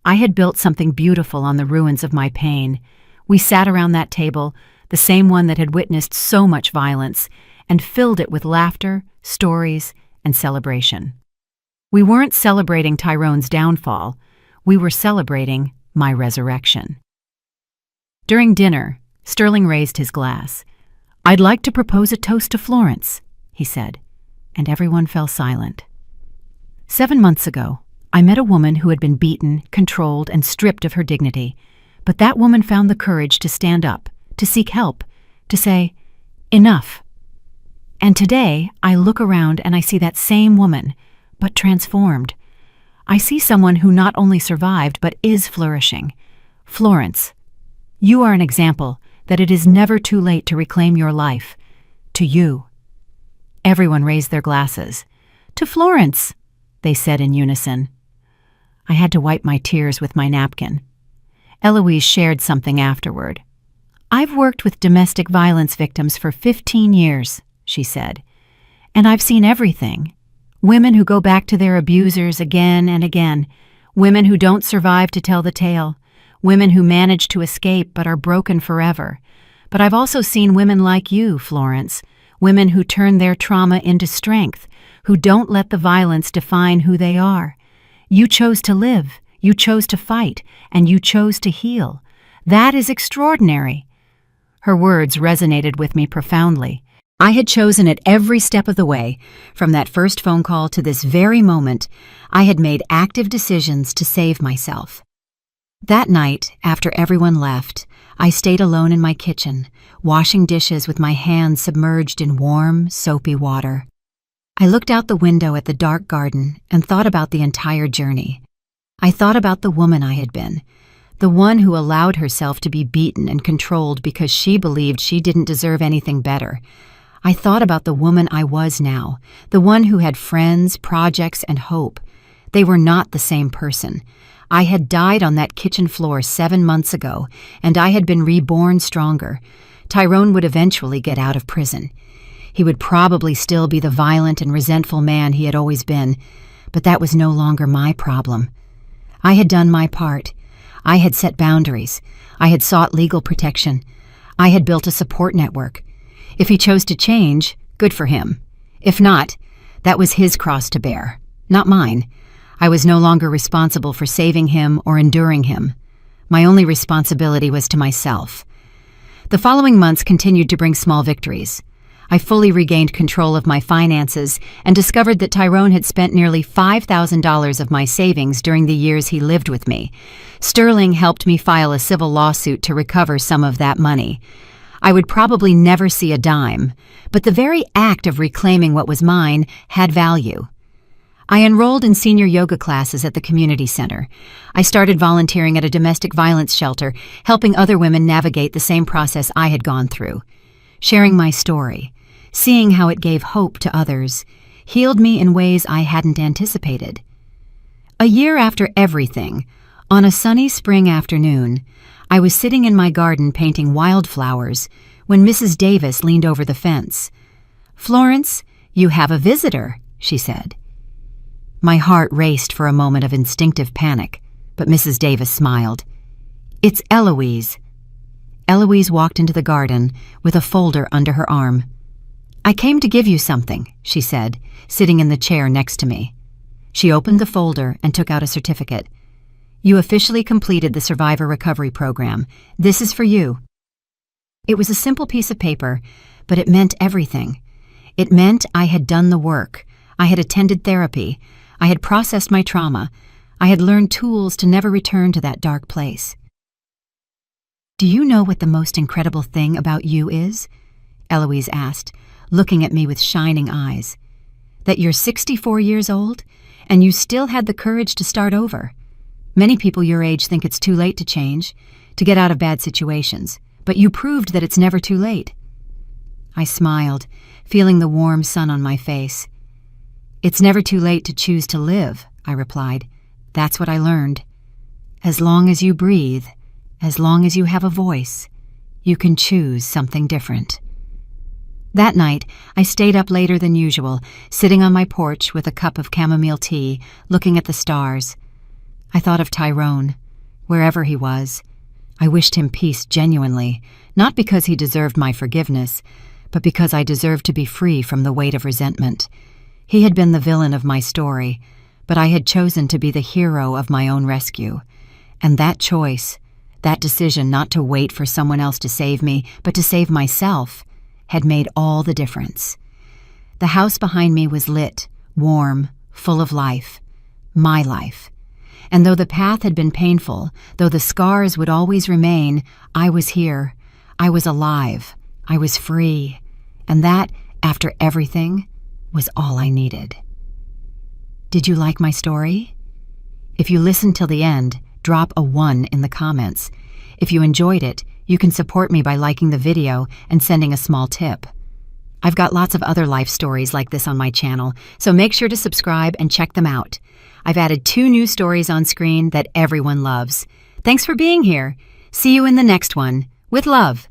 I had built something beautiful on the ruins of my pain. We sat around that table, the same one that had witnessed so much violence, and filled it with laughter, stories, and celebration. We weren't celebrating Tyrone's downfall. We were celebrating my resurrection. During dinner, Sterling raised his glass. "I'd like to propose a toast to Florence," he said, and everyone fell silent. 7 months ago, I met a woman who had been beaten, controlled, and stripped of her dignity. But that woman found the courage to stand up, to seek help, to say, "Enough." And today, I look around and I see that same woman, but transformed. I see someone who not only survived, but is flourishing. Florence, you are an example that it is never too late to reclaim your life. To you. Everyone raised their glasses. "To Florence," they said in unison. I had to wipe my tears with my napkin. Eloise shared something afterward. "I've worked with domestic violence victims for 15 years, she said, "and I've seen everything. Women who go back to their abusers again and again, women who don't survive to tell the tale, women who manage to escape but are broken forever. But I've also seen women like you, Florence, women who turn their trauma into strength, who don't let the violence define who they are. You chose to live, you chose to fight, and you chose to heal. That is extraordinary." Her words resonated with me profoundly. I had chosen it every step of the way. From that first phone call to this very moment, I had made active decisions to save myself. That night, after everyone left, I stayed alone in my kitchen, washing dishes with my hands submerged in warm, soapy water. I looked out the window at the dark garden and thought about the entire journey. I thought about the woman I had been, the one who allowed herself to be beaten and controlled because she believed she didn't deserve anything better. I thought about the woman I was now, the one who had friends, projects, and hope. They were not the same person. I had died on that kitchen floor 7 months ago, and I had been reborn stronger. Tyrone would eventually get out of prison. He would probably still be the violent and resentful man he had always been, but that was no longer my problem. I had done my part. I had set boundaries. I had sought legal protection. I had built a support network. If he chose to change, good for him. If not, that was his cross to bear, not mine. I was no longer responsible for saving him or enduring him. My only responsibility was to myself. The following months continued to bring small victories. I fully regained control of my finances and discovered that Tyrone had spent nearly $5,000 of my savings during the years he lived with me. Sterling helped me file a civil lawsuit to recover some of that money. I would probably never see a dime, but the very act of reclaiming what was mine had value. I enrolled in senior yoga classes at the community center. I started volunteering at a domestic violence shelter, helping other women navigate the same process I had gone through. Sharing my story, seeing how it gave hope to others, healed me in ways I hadn't anticipated. A year after everything, on a sunny spring afternoon, I was sitting in my garden painting wildflowers when Mrs. Davis leaned over the fence. "Florence, you have a visitor," she said. My heart raced for a moment of instinctive panic, but Mrs. Davis smiled. "It's Eloise." Eloise walked into the garden with a folder under her arm. "I came to give you something," she said, sitting in the chair next to me. She opened the folder and took out a certificate. "You officially completed the Survivor Recovery Program. This is for you." It was a simple piece of paper, but it meant everything. It meant I had done the work. I had attended therapy. I had processed my trauma. I had learned tools to never return to that dark place. "Do you know what the most incredible thing about you is?" Eloise asked, looking at me with shining eyes. "That you're 64 years old, and you still had the courage to start over. Many people your age think it's too late to change, to get out of bad situations, but you proved that it's never too late. I smiled, feeling the warm sun on my face. "It's never too late to choose to live," I replied. "That's what I learned. As long as you breathe, as long as you have a voice, you can choose something different." That night, I stayed up later than usual, sitting on my porch with a cup of chamomile tea, looking at the stars. I thought of Tyrone, wherever he was. I wished him peace genuinely, not because he deserved my forgiveness, but because I deserved to be free from the weight of resentment. He had been the villain of my story, but I had chosen to be the hero of my own rescue. And that choice, that decision not to wait for someone else to save me, but to save myself, had made all the difference. The house behind me was lit, warm, full of life, my life. And though the path had been painful, though the scars would always remain, I was here. I was alive. I was free. And that, after everything, was all I needed. Did you like my story? If you listened till the end, drop a 1 in the comments. If you enjoyed it, you can support me by liking the video and sending a small tip. I've got lots of other life stories like this on my channel, so make sure to subscribe and check them out. I've added 2 new stories on screen that everyone loves. Thanks for being here. See you in the next one. With love.